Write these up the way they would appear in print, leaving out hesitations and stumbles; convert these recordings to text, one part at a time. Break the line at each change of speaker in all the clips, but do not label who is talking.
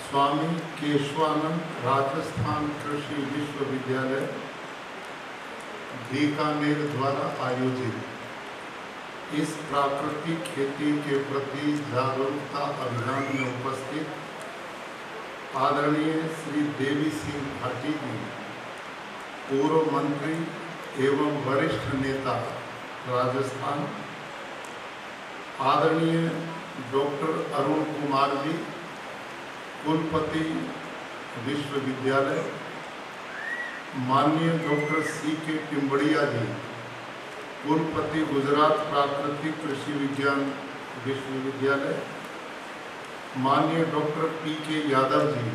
स्वामी केशवानंद राजस्थान कृषि विश्वविद्यालय बीकानेर द्वारा आयोजित इस प्राकृतिक खेती के प्रति जागरूकता अभियान में उपस्थित आदरणीय श्री देवी सिंह भाटी जी, पूर्व मंत्री एवं वरिष्ठ नेता राजस्थान, आदरणीय डॉक्टर अरुण कुमार जी, कुलपति विश्वविद्यालय, माननीय डॉक्टर C.K. टिम्बड़िया जी, कुलपति गुजरात प्राकृतिक कृषि विज्ञान विश्वविद्यालय, माननीय डॉक्टर P.K. यादव जी,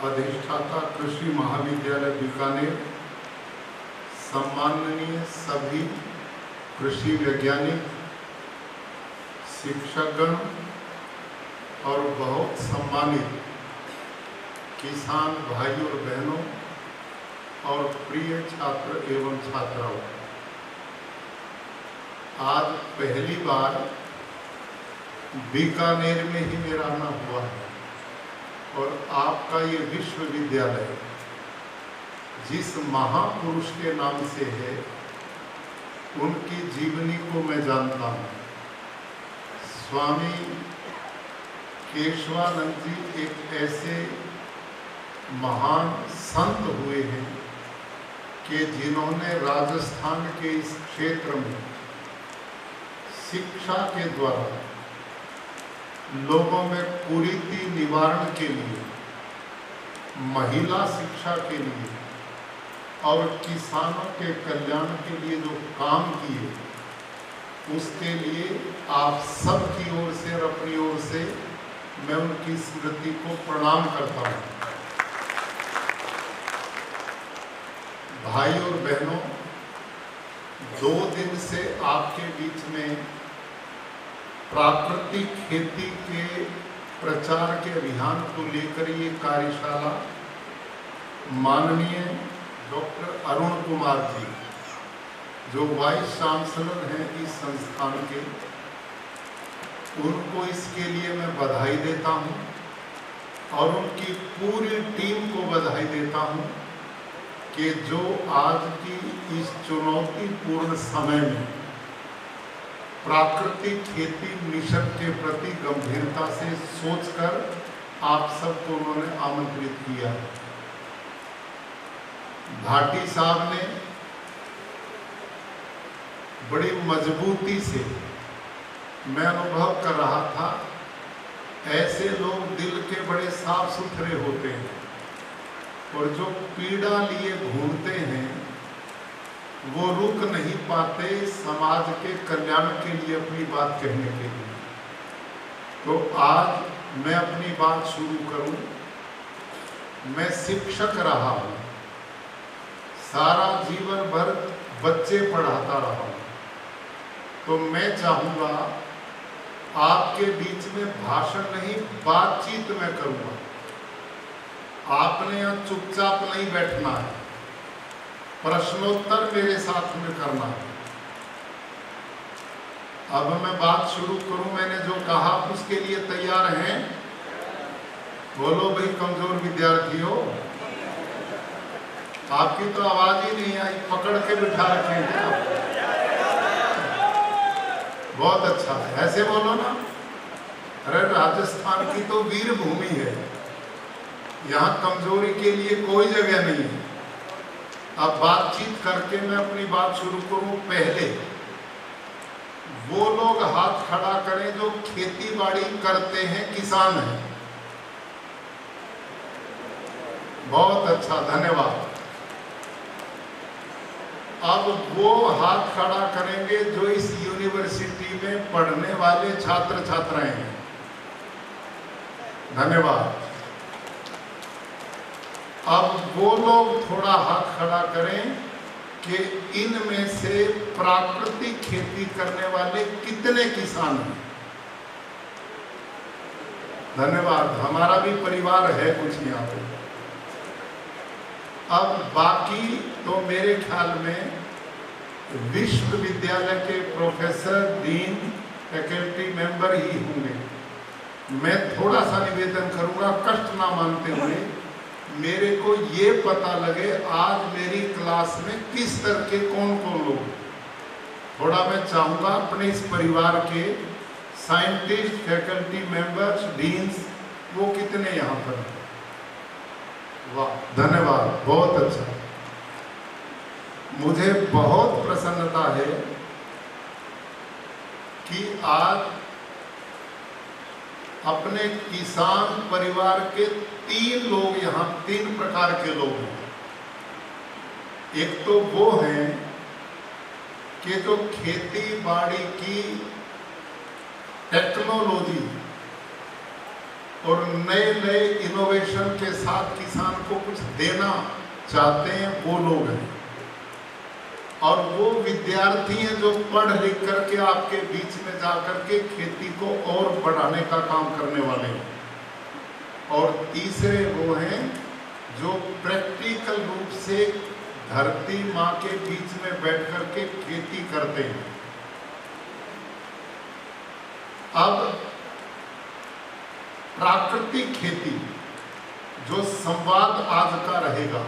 अधिष्ठाता कृषि महाविद्यालय बीकानेर, सम्माननीय सभी कृषि वैज्ञानिक, शिक्षकगण और बहुत सम्मानित किसान भाई और बहनों और प्रिय छात्र एवं छात्राओं, आज पहली बार बीकानेर में ही मेरा आना हुआ है और आपका ये विश्वविद्यालय जिस महापुरुष के नाम से है, उनकी जीवनी को मैं जानता हूँ। स्वामी केशवानंद जी एक ऐसे महान संत हुए हैं कि जिन्होंने राजस्थान के इस क्षेत्र में शिक्षा के द्वारा लोगों में कुरीति निवारण के लिए, महिला शिक्षा के लिए और किसानों के कल्याण के लिए जो काम किए, उसके लिए आप सब की ओर से और अपनी ओर से मैं उनकी स्मृति को प्रणाम करता हूँ। भाई और बहनों, 2 दिन से आपके बीच में प्राकृतिक खेती के प्रचार के अभियान को लेकर ये कार्यशाला माननीय डॉक्टर अरुण कुमार जी, जो वाइस चांसलर हैं इस संस्थान के, उनको इसके लिए मैं बधाई देता हूं और उनकी पूरी टीम को बधाई देता हूं कि जो आज की इस चुनौतीपूर्ण समय में प्राकृतिक खेती मिशन के प्रति गंभीरता से सोचकर आप सबको उन्होंने आमंत्रित किया है। भाटी साहब ने बड़ी मजबूती से, मैं अनुभव कर रहा था, ऐसे लोग दिल के बड़े साफ सुथरे होते हैं और जो पीड़ा लिए घूमते हैं वो रुक नहीं पाते समाज के कल्याण के लिए अपनी बात कहने के लिए। तो आज मैं अपनी बात शुरू करूं। मैं शिक्षक रहा हूं, सारा जीवन भर बच्चे पढ़ाता रहा हूं, तो मैं चाहूंगा आपके बीच में भाषण नहीं, बातचीत मैं करूंगा। आपने यहाँ चुपचाप नहीं बैठना है, प्रश्नोत्तर मेरे साथ में करना है। अब मैं बात शुरू करूं। मैंने जो कहा उसके लिए तैयार हैं? बोलो भाई कमजोर विद्यार्थियों, आपकी तो आवाज ही नहीं आई, पकड़ के बिठा रखे हैं आप। बहुत अच्छा है, ऐसे बोलो ना। अरे राजस्थान की तो वीर भूमि है, यहाँ कमजोरी के लिए कोई जगह नहीं है। अब बातचीत करके मैं अपनी बात शुरू करूं। पहले वो लोग हाथ खड़ा करें जो खेती बाड़ी करते हैं, किसान हैं। बहुत अच्छा, धन्यवाद। अब वो हाथ खड़ा करेंगे जो इस यूनिवर्सिटी में पढ़ने वाले छात्र छात्राएं हैं। धन्यवाद। अब वो लोग थोड़ा हाथ खड़ा करें कि इनमें से प्राकृतिक खेती करने वाले कितने किसान हैं। धन्यवाद। हमारा भी परिवार है कुछ यहाँ पे। अब बाकी तो मेरे ख्याल में विश्वविद्यालय के प्रोफेसर, डीन, फैकल्टी मेंबर ही होंगे। मैं थोड़ा सा निवेदन करूंगा, कष्ट ना मानते हुए। मेरे को ये पता लगे आज मेरी क्लास में किस तरह के कौन कौन लोग, थोड़ा मैं चाहूंगा अपने इस परिवार के साइंटिस्ट, फैकल्टी मेंबर्स, डीन्स, वो कितने यहाँ पर हैं। वाह, धन्यवाद, बहुत अच्छा। मुझे बहुत प्रसन्नता है कि आज अपने किसान परिवार के 3 लोग यहाँ, 3 प्रकार के लोग हैं। एक तो वो हैं कि जो खेती बाड़ी की टेक्नोलॉजी और नए नए इनोवेशन के साथ किसान को कुछ देना चाहते हैं, वो लोग हैं। और वो विद्यार्थी हैं जो पढ़ लिख करके आपके बीच में जाकर के खेती को और बढ़ाने का काम करने वाले हैं। और तीसरे वो हैं जो प्रैक्टिकल रूप से धरती माँ के बीच में बैठ करके खेती करते हैं। अब प्राकृतिक खेती जो संवाद आज का रहेगा,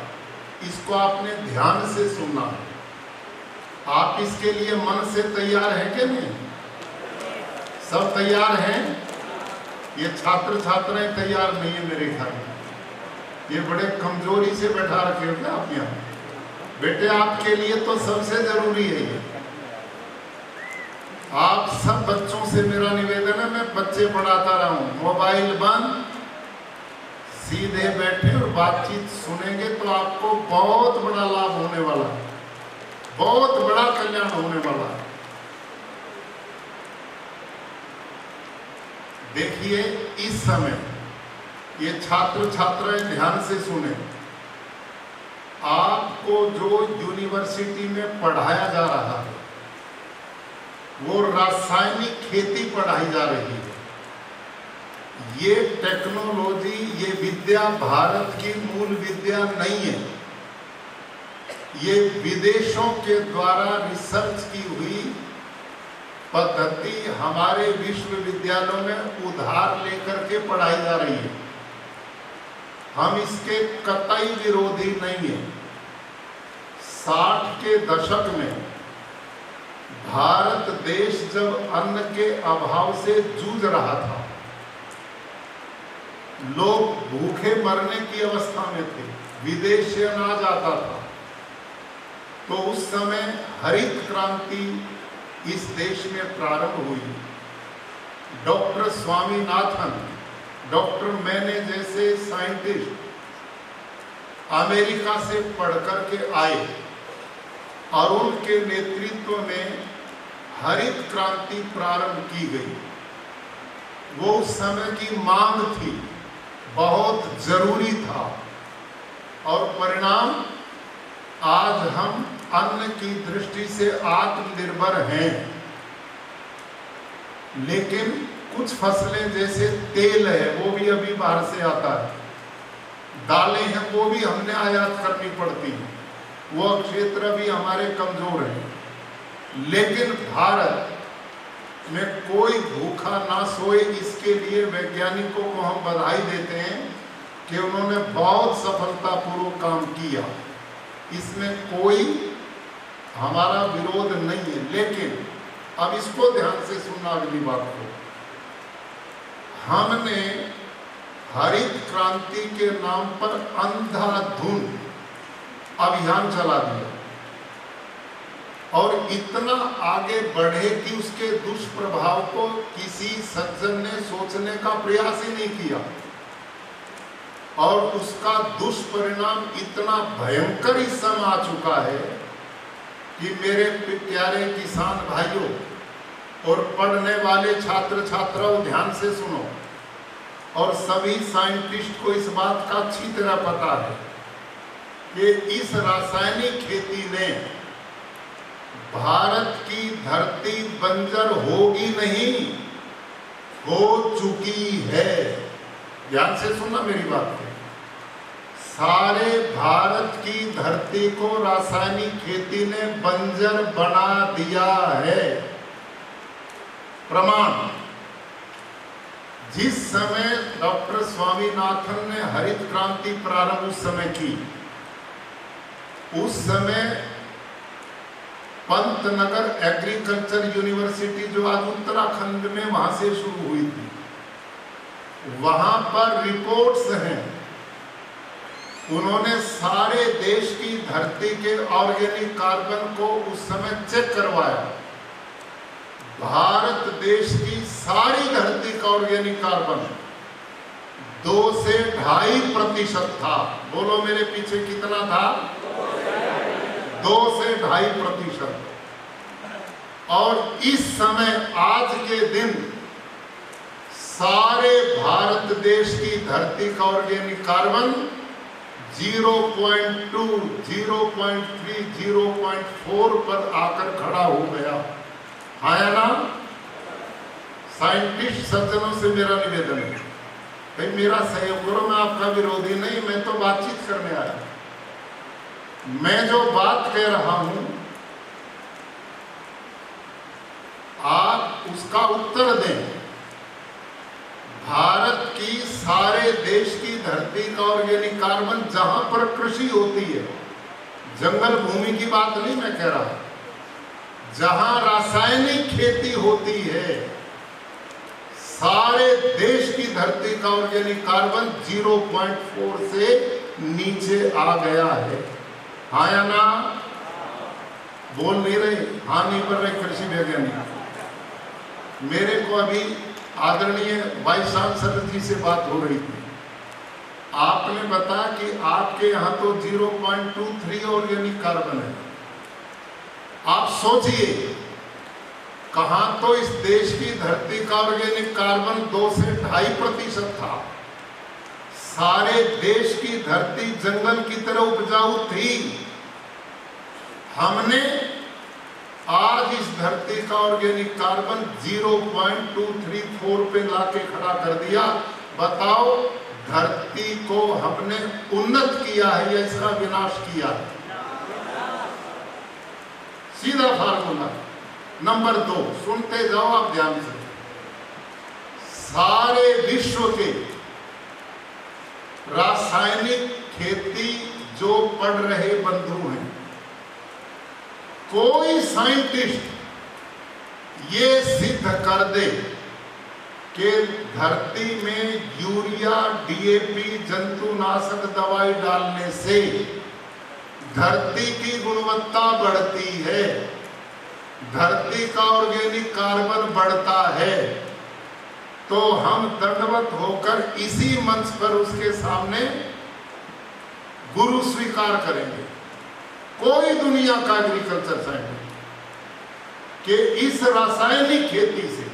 इसको आपने ध्यान से सुनना है। आप इसके लिए मन से तैयार हैं कि नहीं? सब तैयार हैं? ये छात्र छात्राएं तैयार नहीं है मेरे ख्याल में, ये बड़े कमजोरी से बैठा रखे हो आप यहाँ। बेटे आपके लिए तो सबसे जरूरी है ये। आप सब बच्चों से मेरा निवेदन है, मैं बच्चे पढ़ाता रहा हूं, मोबाइल बंद, सीधे बैठे और बातचीत सुनेंगे तो आपको बहुत बड़ा लाभ होने वाला है, बहुत बड़ा कल्याण होने वाला है। देखिए इस समय ये छात्र छात्राएं ध्यान से सुने, आपको जो यूनिवर्सिटी में पढ़ाया जा रहा है वो रासायनिक खेती पढ़ाई जा रही है। ये टेक्नोलॉजी, ये विद्या भारत की मूल विद्या नहीं है, ये विदेशों के द्वारा रिसर्च की हुई पद्धति हमारे विश्वविद्यालयों में उधार लेकर के पढ़ाई जा रही है। हम इसके कतई विरोधी नहीं है। 60 के दशक में भारत देश जब अन्न के अभाव से जूझ रहा था, लोग भूखे मरने की अवस्था में थे, विदेश से अनाज आता था, तो उस समय हरित क्रांति इस देश में प्रारंभ हुई। डॉक्टर स्वामीनाथन, डॉक्टर मैने जैसे साइंटिस्ट अमेरिका से पढ़कर के आए और उनके नेतृत्व में हरित क्रांति प्रारंभ की गई। वो उस समय की मांग थी, बहुत जरूरी था, और परिणाम आज हम अन्न की दृष्टि से आत्मनिर्भर हैं। लेकिन कुछ फसलें जैसे तेल है वो भी अभी बाहर से आता है, दालें हैं वो भी हमने आयात करनी पड़ती है, वो क्षेत्र भी हमारे कमजोर हैं। लेकिन भारत में कोई भूखा ना सोए, इसके लिए वैज्ञानिकों को हम बधाई देते हैं कि उन्होंने बहुत सफलतापूर्वक काम किया, इसमें कोई हमारा विरोध नहीं है। लेकिन अब इसको ध्यान से सुनना, अगली बात को, हमने हरित क्रांति के नाम पर अंधाधुंध अभियान चला दिया और इतना आगे बढ़े कि उसके दुष्प्रभाव को किसी सज्जन ने सोचने का प्रयास ही नहीं किया, और उसका दुष्परिणाम इतना भयंकर इस समय आ चुका है कि मेरे प्यारे किसान भाइयों और पढ़ने वाले छात्र छात्राओं ध्यान से सुनो, और सभी साइंटिस्ट को इस बात का अच्छी तरह पता है कि इस रासायनिक खेती ने भारत की धरती बंजर होगी नहीं, हो चुकी है। ध्यान से सुनना मेरी बात को। सारे भारत की धरती को रासायनिक खेती ने बंजर बना दिया है। प्रमाण जिस समय डॉक्टर स्वामीनाथन ने हरित क्रांति प्रारंभ उस समय की, उस समय पंतनगर एग्रीकल्चर यूनिवर्सिटी जो आज उत्तराखंड में, वहां से शुरू हुई थी, वहां पर रिपोर्ट्स हैं, उन्होंने सारे देश की धरती के ऑर्गेनिक कार्बन को उस समय चेक करवाया। भारत देश की सारी धरती का ऑर्गेनिक कार्बन 2 से 2.5% था। बोलो मेरे पीछे कितना था? 2 से 2.5%। और इस समय आज के दिन सारे भारत देश की धरती का ऑर्गेनिक कार्बन 0.2, 0.3, 0.4 पर आकर खड़ा हो गया। आया ना? साइंटिस्ट सज्जनों से मेरा निवेदन है, भाई मेरा सहयोग करो, मैं आपका विरोधी नहीं, मैं तो बातचीत करने आया। मैं जो बात कह रहा हूं आप उसका उत्तर दें। भारत की सारे देश की धरती का ऑर्गेनिक कार्बन जहां पर कृषि होती है, जंगल भूमि की बात नहीं मैं कह रहा, जहां रासायनिक खेती होती है, सारे देश की धरती का ऑर्गेनिक कार्बन 0.4 से नीचे आ गया है। हाँ या ना? बोल नहीं रहे, हाँ नहीं कर रहे कृषि वैज्ञानिक। मेरे को अभी आदरणीय वाइस चांसलर जी से बात हो रही थी, आपने बताया कि आपके यहाँ तो 0.23 ऑर्गेनिक कार्बन है। आप सोचिए, कहाँ तो इस देश की धरती का ऑर्गेनिक कार्बन 2 से 2.5% था। सारे देश की धरती जंगल की तरह उपजाऊ थी। हमने आज इस धरती का ऑर्गेनिक कार्बन 0.234 पे लाके खड़ा कर दिया। बताओ, धरती को हमने उन्नत किया है या इसका विनाश किया है? सीधा फार्मूला। नंबर 2, सुनते जाओ आप ध्यान से। सारे विश्व के रासायनिक खेती जो पढ़ रहे बंधु हैं, कोई साइंटिस्ट ये सिद्ध कर दे कि धरती में यूरिया, डीएपी, जंतुनाशक दवाई डालने से धरती की गुणवत्ता बढ़ती है, धरती का ऑर्गेनिक कार्बन बढ़ता है, तो हम दंडवत होकर इसी मंच पर उसके सामने गुरु स्वीकार करेंगे। कोई दुनिया का एग्रीकल्चर साइंटिस्ट कि इस रासायनिक खेती से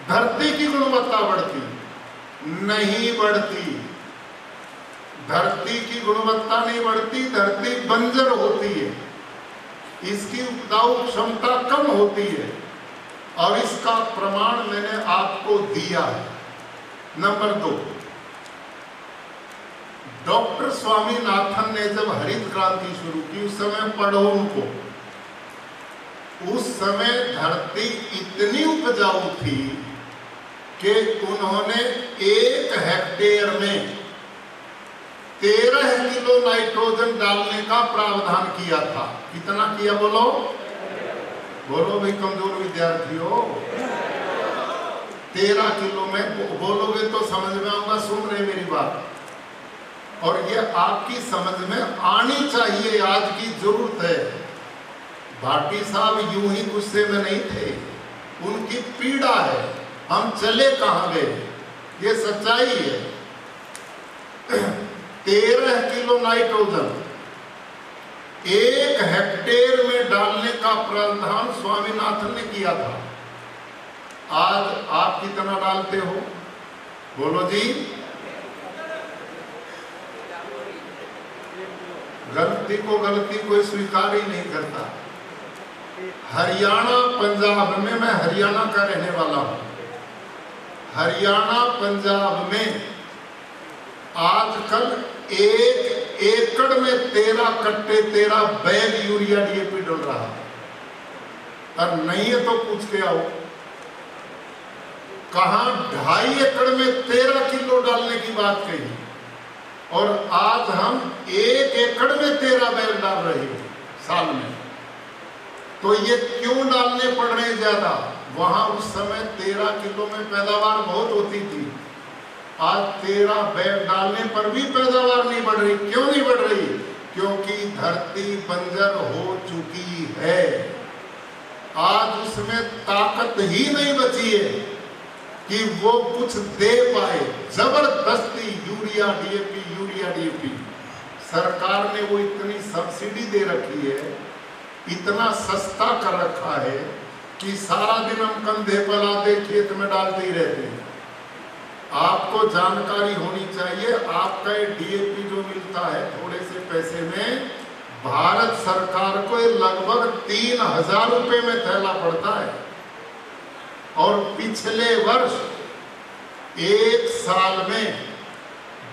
धरती की गुणवत्ता बढ़ती नहीं, बढ़ती। धरती की गुणवत्ता नहीं बढ़ती, धरती बंजर होती है, इसकी उपजाऊ क्षमता कम होती है, और इसका प्रमाण मैंने आपको दिया है। नंबर 2, डॉक्टर स्वामीनाथन ने जब हरित क्रांति शुरू की, उस समय पढ़ो उनको, उस समय धरती इतनी उपजाऊ थी कि उन्होंने 1 हेक्टेयर में 13 किलो नाइट्रोजन डालने का प्रावधान किया था। कितना किया बोलो? बोलो भाई कमजोर विद्यार्थियों। 13 किलो में बोलोगे तो समझ में आऊंगा, सुन रहे मेरी बात, और ये आपकी समझ में आनी चाहिए, आज की जरूरत है। भाटी साहब यूं ही गुस्से में नहीं थे, उनकी पीड़ा है, हम चले कहां गए, ये सच्चाई है। 13 किलो नाइट्रोजन 1 हेक्टेयर में डालने का प्रावधान स्वामीनाथन ने किया था। आज आप कितना डालते हो? बोलो जी। गलती को गलती कोई स्वीकार ही नहीं करता। हरियाणा पंजाब में, मैं हरियाणा का रहने वाला हूं, हरियाणा पंजाब में आजकल 1 एकड़ में 13 कट्टे 13 बैग यूरिया डीएपी डल रहा है। और नहीं है तो पूछ के आओ, कहां 2.5 एकड़ में 13 किलो डालने की बात कही, और आज हम 1 एकड़ में 13 बैग डाल रहे हैं साल में। तो ये क्यों डालने पड़ रहे ज्यादा? वहां उस समय 13 किलो में पैदावार बहुत होती थी, आज 13 बैग डालने पर भी पैदावार नहीं बढ़ रही। क्यों नहीं बढ़ रही? क्योंकि धरती बंजर हो चुकी है। आज उसमें ताकत ही नहीं बची है कि वो कुछ दे पाए। जबरदस्ती यूरिया डीएपी सरकार ने वो इतनी सब्सिडी दे रखी है, इतना सस्ता कर रखा है कि सारा दिन हम कंधे पर लादे खेत में डालते ही रहते हैं। आपको जानकारी होनी चाहिए, आपका ये डीएपी जो मिलता है थोड़े से पैसे में, भारत सरकार को लगभग 3000 रुपए में थैला पड़ता है। और पिछले वर्ष 1 साल में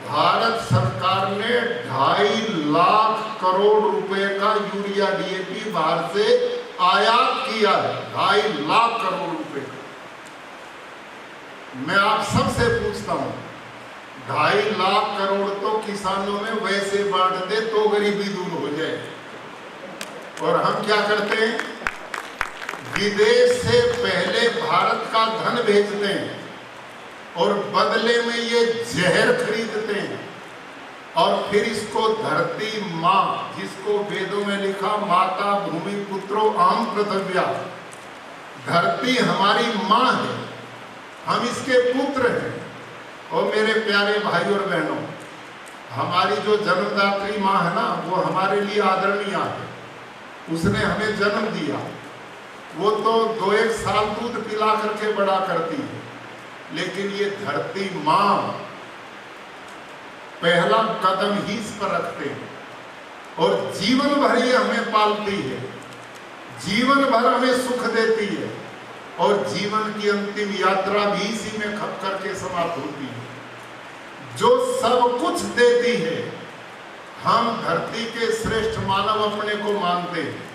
भारत सरकार ने 2.5 लाख करोड़ रुपए का यूरिया डीएपी बाहर से आयात किया है। 2.5 लाख करोड़ रुपए। मैं आप सबसे पूछता हूं, 2.5 लाख करोड़ तो किसानों में वैसे बांट दे तो गरीबी दूर हो जाए। और हम क्या करते हैं? विदेश से पहले भारत का धन भेजते हैं और बदले में ये जहर खरीदते हैं, और फिर इसको धरती माँ, जिसको वेदों में लिखा माता भूमि पुत्रो अहम पृथिव्या, धरती हमारी माँ है, हम इसके पुत्र हैं। और मेरे प्यारे भाई और बहनों, हमारी जो जन्मदात्री माँ है ना, वो हमारे लिए आदरणीय है। उसने हमें जन्म दिया, वो तो 2-1 साल दूध पिला करके बड़ा करती है, लेकिन ये धरती माँ पहला कदम ही इस पर रखते हैं और जीवन भर ये हमें पालती है, जीवन भर हमें सुख देती है, और जीवन की अंतिम यात्रा भी इसी में खप करके समाप्त होती है। जो सब कुछ देती है, हम धरती के श्रेष्ठ मानव अपने को मानते हैं।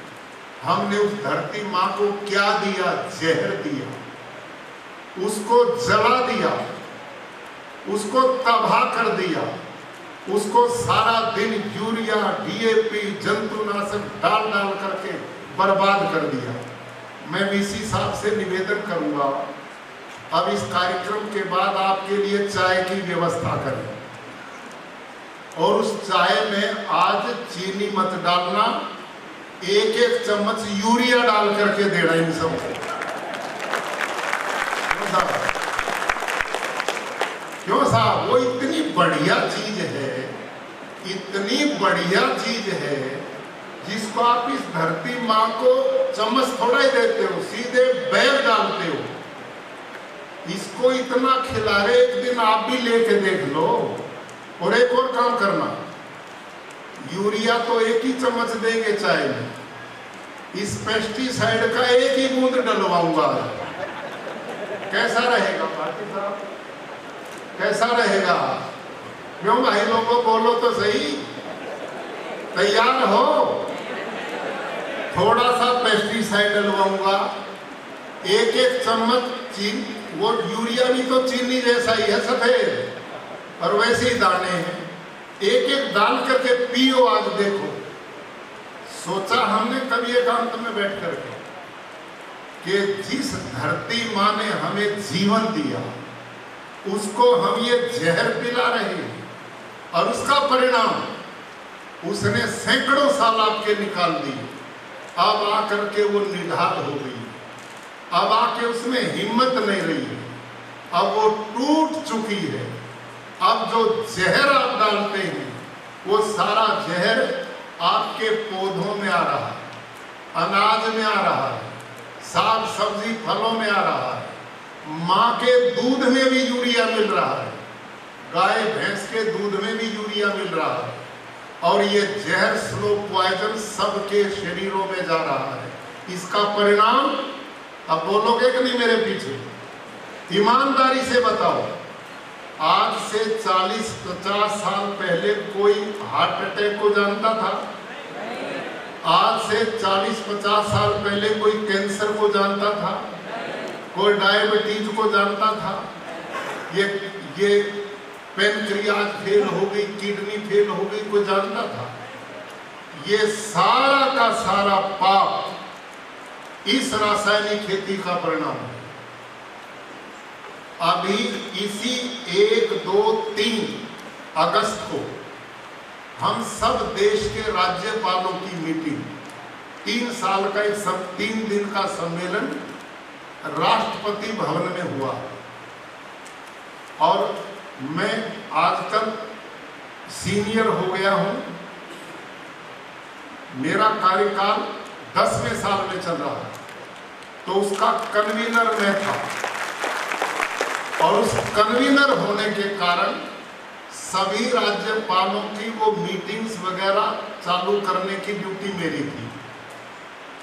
हमने उस धरती माँ को क्या दिया? जहर दिया, उसको जला दिया, उसको तबाह कर दिया, उसको सारा दिन यूरिया डीएपी जंतुनाशक डाल डाल करके बर्बाद कर दिया। मैं वीसी साहब से निवेदन करूंगा, अब इस कार्यक्रम के बाद आपके लिए चाय की व्यवस्था करें, और उस चाय में आज चीनी मत डालना, 1-1 चम्मच यूरिया डाल करके देना इन सबको। क्यों साहब? वो इतनी बढ़िया चीज है, इतनी बढ़िया चीज है, जिसको आप इस धरती माँ को चम्मच थोड़ा ही देते हो, सीधे बैग डालते हो। इसको इतना खिला रहे, एक दिन आप भी लेके देख लो। और एक और काम करना, यूरिया तो 1 ही चम्मच देंगे चाय में, इस पेस्टिसाइड का 1 ही बूंद डलवाऊंगा। कैसा रहेगा पाटिल साहब? कैसा रहेगा? क्यों भाई लोगों, बोलो तो सही, तैयार हो? थोड़ा सा पेस्टिसाइड डलवाऊंगा, 1-1 चम्मच चीनी, वो यूरिया भी तो चीनी जैसा ही है, सफेद, और वैसे ही दाने हैं, 1-1 डाल करके पियो। आज देखो, सोचा हमने कभी एकांत में बैठ करके कि जिस धरती माँ ने हमें जीवन दिया, उसको हम ये जहर पिला रहे हैं, और उसका परिणाम उसने सैकड़ों साल आपके निकाल दिए। अब आकर के वो निढाल हो गई, अब आके उसमें हिम्मत नहीं रही है, अब वो टूट चुकी है। अब जो जहर आप डालते हैं, वो सारा जहर आपके पौधों में आ रहा है, अनाज में आ रहा है, साग सब्जी फलों में आ रहा है, माँ के दूध में भी यूरिया मिल रहा है, गाय भैंस के दूध में भी यूरिया मिल रहा है, और ये जहर स्लो पॉइजन सबके शरीरों में जा रहा है। इसका परिणाम, अब बोलोगे कि नहीं मेरे पीछे? ईमानदारी से बताओ, आज से 40-50 साल पहले कोई हार्ट अटैक को जानता था? आज से 40-50 साल पहले कोई कैंसर को जानता था? कोई डायबिटीज को जानता था? ये पेनक्रियाज फेल हो गई, किडनी फेल हो गई, कोई जानता था? ये सारा का सारा पाप इस रासायनिक खेती का परिणाम है। अभी इसी 1, 2, 3 अगस्त को हम सब देश के राज्यपालों की मीटिंग, 3 साल का 3 दिन का सम्मेलन राष्ट्रपति भवन में हुआ। और मैं आजकल सीनियर हो गया हूं, मेरा कार्यकाल 10वें साल में चल रहा है, तो उसका कन्वीनर मैं था। और उस कन्वीनर होने के कारण सभी राज्यपालों की वो मीटिंग्स वगैरह चालू करने की ड्यूटी मेरी थी।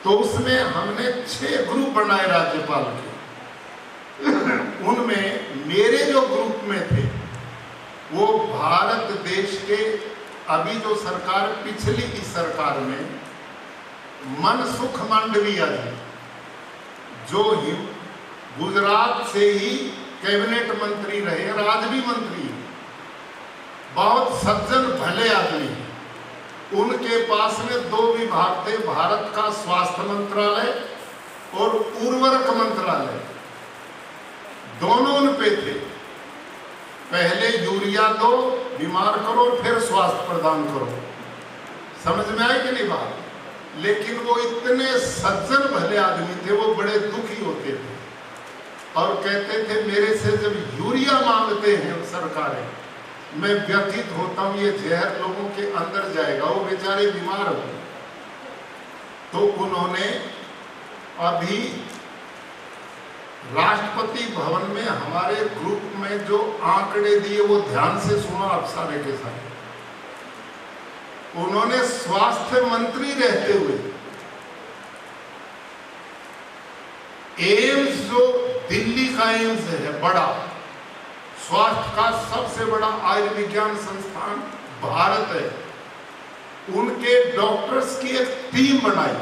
तो उसमें हमने 6 ग्रुप बनाए राज्यपाल के। उनमें मेरे जो ग्रुप में थे वो भारत देश के, अभी जो सरकार, पिछली इस सरकार में मनसुख मांडविया जी, जो गुजरात से ही कैबिनेट मंत्री रहे, आज भी मंत्री, बहुत सज्जन भले आदमी। उनके पास में 2 विभाग थे, भारत का स्वास्थ्य मंत्रालय और उर्वरक मंत्रालय, दोनों उन पे थे। पहले यूरिया दो, बीमार करो, फिर स्वास्थ्य प्रदान करो। समझ में आई कि नहीं बात? लेकिन वो इतने सज्जन भले आदमी थे, वो बड़े दुखी होते थे और कहते थे मेरे से जब यूरिया मांगते हैं सरकारें, मैं व्यथित होता हूं, ये जहर लोगों के अंदर जाएगा, वो बेचारे बीमार हो। तो उन्होंने अभी राष्ट्रपति भवन में हमारे ग्रुप में जो आंकड़े दिए वो ध्यान से सुनो आप सारे के सारे। उन्होंने स्वास्थ्य मंत्री रहते हुए एम्स, जो दिल्ली का एम्स है, बड़ा स्वास्थ्य का सबसे बड़ा आयुर्विज्ञान संस्थान भारत है, उनके डॉक्टर्स की एक टीम बनाई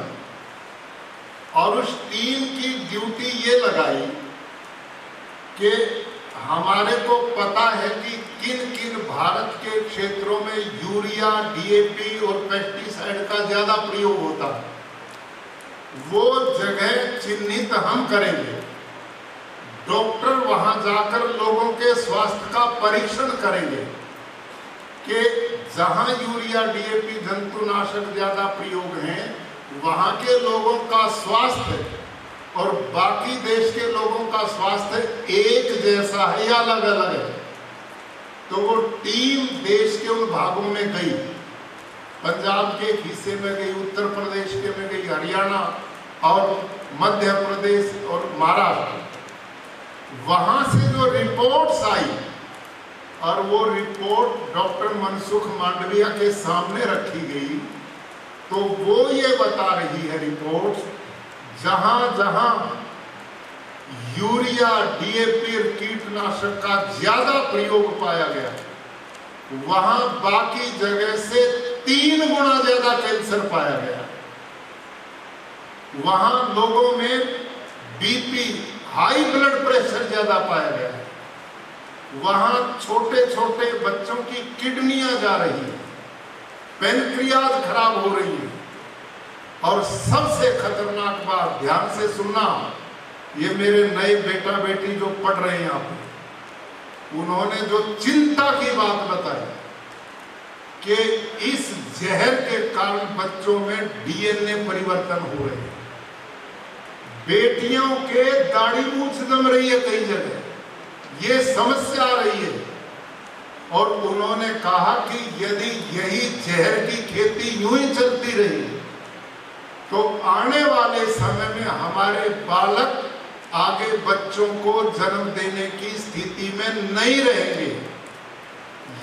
और उस टीम की ड्यूटी ये लगाई कि हमारे को पता है कि किन किन भारत के क्षेत्रों में यूरिया, डीएपी और पेस्टिसाइड का ज्यादा प्रयोग होता है, वो जगह चिन्हित हम करेंगे। डॉक्टर वहां जाकर लोगों के स्वास्थ्य का परीक्षण करेंगे कि जहां यूरिया, डीएपी, जंतुनाशक ज्यादा प्रयोग हैं, वहां के लोगों का स्वास्थ्य और बाकी देश के लोगों का स्वास्थ्य एक जैसा है या अलग अलग है। तो वो टीम देश के उन भागों में गई, पंजाब के एक हिस्से में गई, उत्तर प्रदेश के में गई, हरियाणा और मध्य प्रदेश और महाराष्ट्र। वहां से जो रिपोर्ट्स आई और वो रिपोर्ट डॉक्टर मनसुख मांडविया के सामने रखी गई, तो वो ये बता रही है रिपोर्ट, जहां जहां यूरिया, डीएपी और कीटनाशक का ज्यादा प्रयोग पाया गया, वहां बाकी जगह से 3 गुना ज्यादा कैंसर पाया गया। वहां लोगों में बीपी, हाई ब्लड प्रेशर ज्यादा पाया गया है। वहां छोटे छोटे बच्चों की किडनियां जा रही है, पेनक्रियाज खराब हो रही है। और सबसे खतरनाक बात, ध्यान से सुनना, ये मेरे नए बेटा बेटी जो पढ़ रहे हैं यहाँ पे, उन्होंने जो चिंता की बात बताई कि इस जहर के कारण बच्चों में डीएनए परिवर्तन हो रहे हैं, बेटियों के दाढ़ी मूंछ जम रही है कई जगह, ये समस्या आ रही है। और उन्होंने कहा कि यदि यही जहर की खेती यूं ही चलती रही तो आने वाले समय में हमारे बालक आगे बच्चों को जन्म देने की स्थिति में नहीं रहेंगे।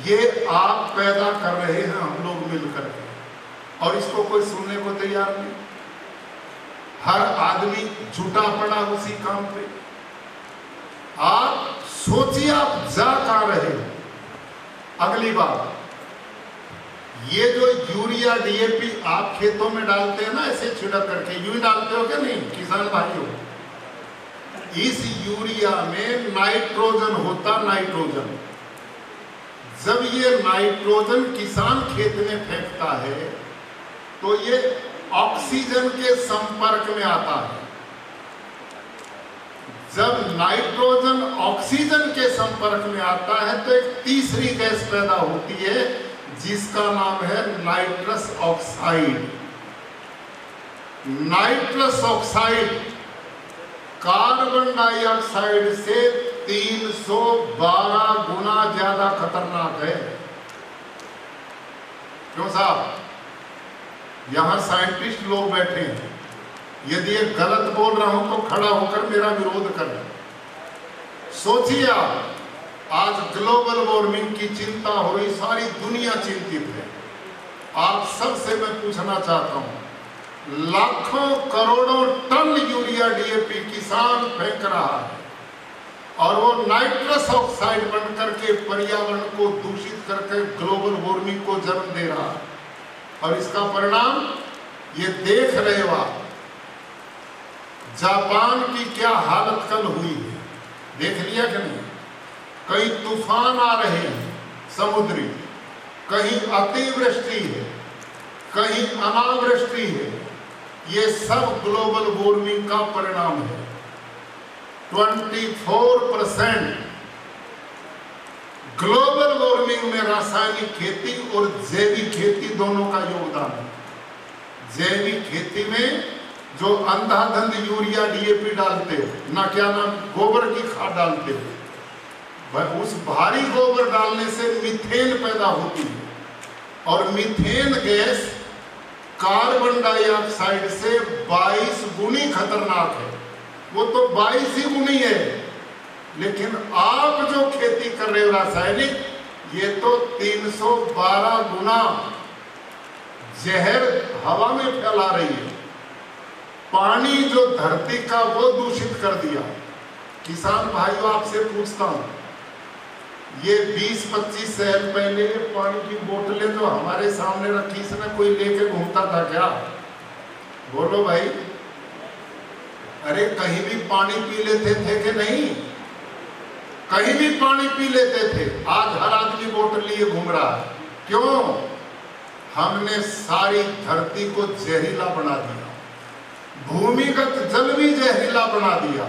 ये आप पैदा कर रहे हैं हम लोग मिलकर के, और इसको कोई सुनने को तैयार नहीं। हर आदमी जुटा पड़ा उसी काम पे। आप सोचिए आप जा कहां रहे हो। अगली बात, ये जो यूरिया, डीएपी आप खेतों में डालते हैं ना, ऐसे छिड़क करके, यूं ही डालते हो क्या नहीं किसान भाइयों? इस यूरिया में नाइट्रोजन होता, नाइट्रोजन। जब ये नाइट्रोजन किसान खेत में फेंकता है तो ये ऑक्सीजन के संपर्क में आता है। जब नाइट्रोजन ऑक्सीजन के संपर्क में आता है तो एक तीसरी गैस पैदा होती है जिसका नाम है nitrous oxide. Nitrous oxide carbon dioxide से 312 गुना ज्यादा खतरनाक है। क्यों साहब? यहां साइंटिस्ट लोग बैठे हैं, यदि ये गलत बोल रहा हूं तो खड़ा होकर मेरा विरोध करें। सोचिए आप, आज ग्लोबल वार्मिंग की चिंता हो रही, सारी दुनिया चिंतित है। आप सबसे मैं पूछना चाहता हूं, लाखों करोड़ों टन यूरिया डीएपी किसान फेंक रहा है और वो नाइट्रस ऑक्साइड बनकर के पर्यावरण को दूषित करके ग्लोबल वार्मिंग को जन्म दे रहा है। और इसका परिणाम ये देख रहे हो आप, जापान की क्या हालत कल हुई है, देख लिया कि नहीं? कहीं तूफान आ रहे हैं समुद्री, कहीं अतिवृष्टि है, कहीं अनावृष्टि है। ये सब ग्लोबल वार्मिंग का परिणाम है। 24% ग्लोबल वार्मिंग में रासायनिक खेती और जैविक खेती दोनों का योगदान है। जैविक खेती में जो अंधाधंध यूरिया डीएपी डालते हो ना, क्या नाम, गोबर की खाद डालते हो, उस भारी गोबर डालने से मीथेन पैदा होती है और मीथेन गैस कार्बन डाइऑक्साइड से 22 गुनी खतरनाक है। वो तो 22 ही गुनी है, लेकिन आप जो खेती कर रहे हो रासायनिक, ये तो 312 गुना जहर हवा में फैला रही है। पानी जो धरती का वो दूषित कर दिया। किसान भाइयों, आपसे पूछता हूं, ये 20-25 साल पहले पानी की बोतलें जो हमारे सामने रखी, इसमें कोई लेके घूमता था क्या? बोलो भाई। अरे कहीं भी पानी पी लेते थे कि नहीं? कहीं भी पानी पी लेते थे। आज हर आदमी बोतल लिए घूम रहा है। क्यों? हमने सारी धरती को जहरीला बना दिया, भूमिगत जल भी जहरीला बना दिया,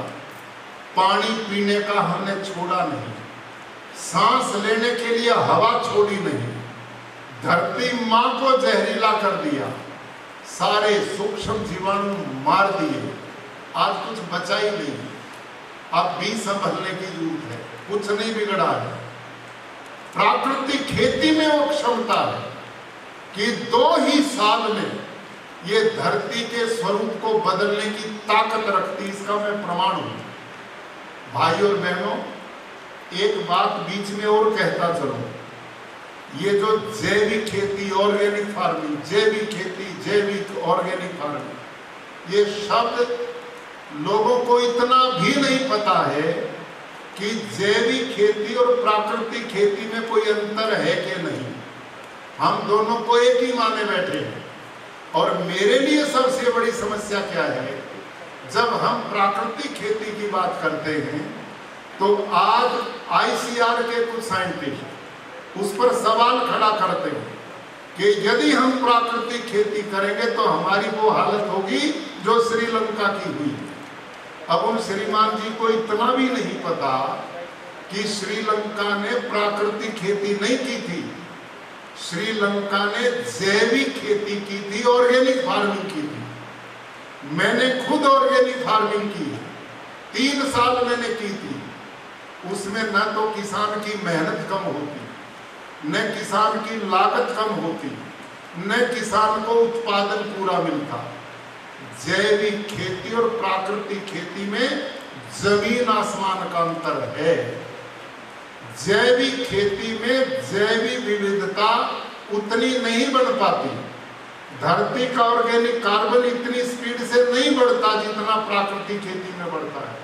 पानी पीने का हमने छोड़ा नहीं, सांस लेने के लिए हवा छोड़ी नहीं, धरती मां को जहरीला कर दिया, सारे सूक्ष्म जीवाणु मार दिए। आज कुछ बचा ही नहीं। अब भी संभलने की जरूरत है, कुछ नहीं बिगड़ा है। प्राकृतिक खेती में वो क्षमता है कि 2 ही साल में ये धरती के स्वरूप को बदलने की ताकत रखती। इसका मैं प्रमाण हूं। भाई और बहनों, एक बात बीच में और कहता चलूं, ये जो जैविक खेती, ऑर्गेनिक फार्मिंग, जैविक खेती, जैविक ऑर्गेनिक फार्मिंग, ये शब्द लोगों को इतना भी नहीं पता है कि जैविक खेती और प्राकृतिक खेती में कोई अंतर है कि नहीं। हम दोनों को एक ही माने बैठे हैं। और मेरे लिए सबसे बड़ी समस्या क्या है, जब हम प्राकृतिक खेती की बात करते हैं तो आज आईसीआर के कुछ साइंटिस्ट उस पर सवाल खड़ा करते हैं कि यदि हम प्राकृतिक खेती करेंगे तो हमारी वो हालत होगी जो श्रीलंका की हुई। अब उन श्रीमान जी को इतना भी नहीं पता कि श्रीलंका ने प्राकृतिक खेती नहीं की थी, श्रीलंका ने जैविक खेती की थी, ऑर्गेनिक फार्मिंग की थी। मैंने खुद ऑर्गेनिक फार्मिंग की, 3 साल मैंने की थी। उसमें न तो किसान की मेहनत कम होती, न किसान की लागत कम होती, न किसान को उत्पादन पूरा मिलता। जैविक खेती और प्राकृतिक खेती में जमीन आसमान का अंतर है। जैविक खेती में जैविक विविधता उतनी नहीं बढ़ पाती, धरती का ऑर्गेनिक कार्बन इतनी स्पीड से नहीं बढ़ता जितना प्राकृतिक खेती में बढ़ता है।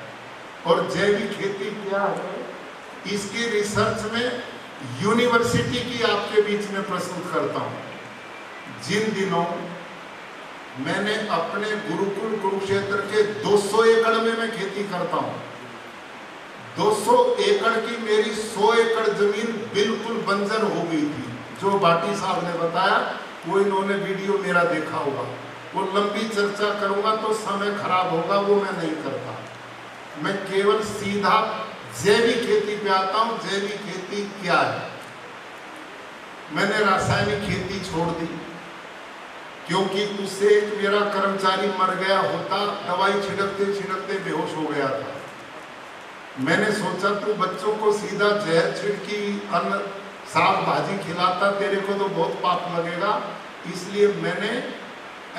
और जैविक खेती क्या है, इसकी रिसर्च में यूनिवर्सिटी की आपके बीच में प्रस्तुत करता हूं। जिन दिनों मैंने अपने गुरुकुल कुरुक्षेत्र के 200 एकड़ में मैं खेती करता हूं, 200 एकड़ की मेरी 100 एकड़ जमीन बिल्कुल बंजर हो गई थी। जो भाटी साहब ने बताया वो इन्होंने वीडियो मेरा देखा होगा। वो लंबी चर्चा करूंगा तो समय खराब होगा, वो मैं नहीं करता। मैं केवल सीधा जैविक खेती पे आता हूं। जैविक खेती क्या है? मैंने रासायनिक खेती छोड़ दी क्योंकि उससे एक मेरा कर्मचारी मर गया होता, दवाई छिड़कते छिड़कते बेहोश हो गया था। मैंने सोचा तू बच्चों को सीधा जहर छिड़की अन्न साग भाजी खिलाता, तेरे को तो बहुत पाप लगेगा। इसलिए मैंने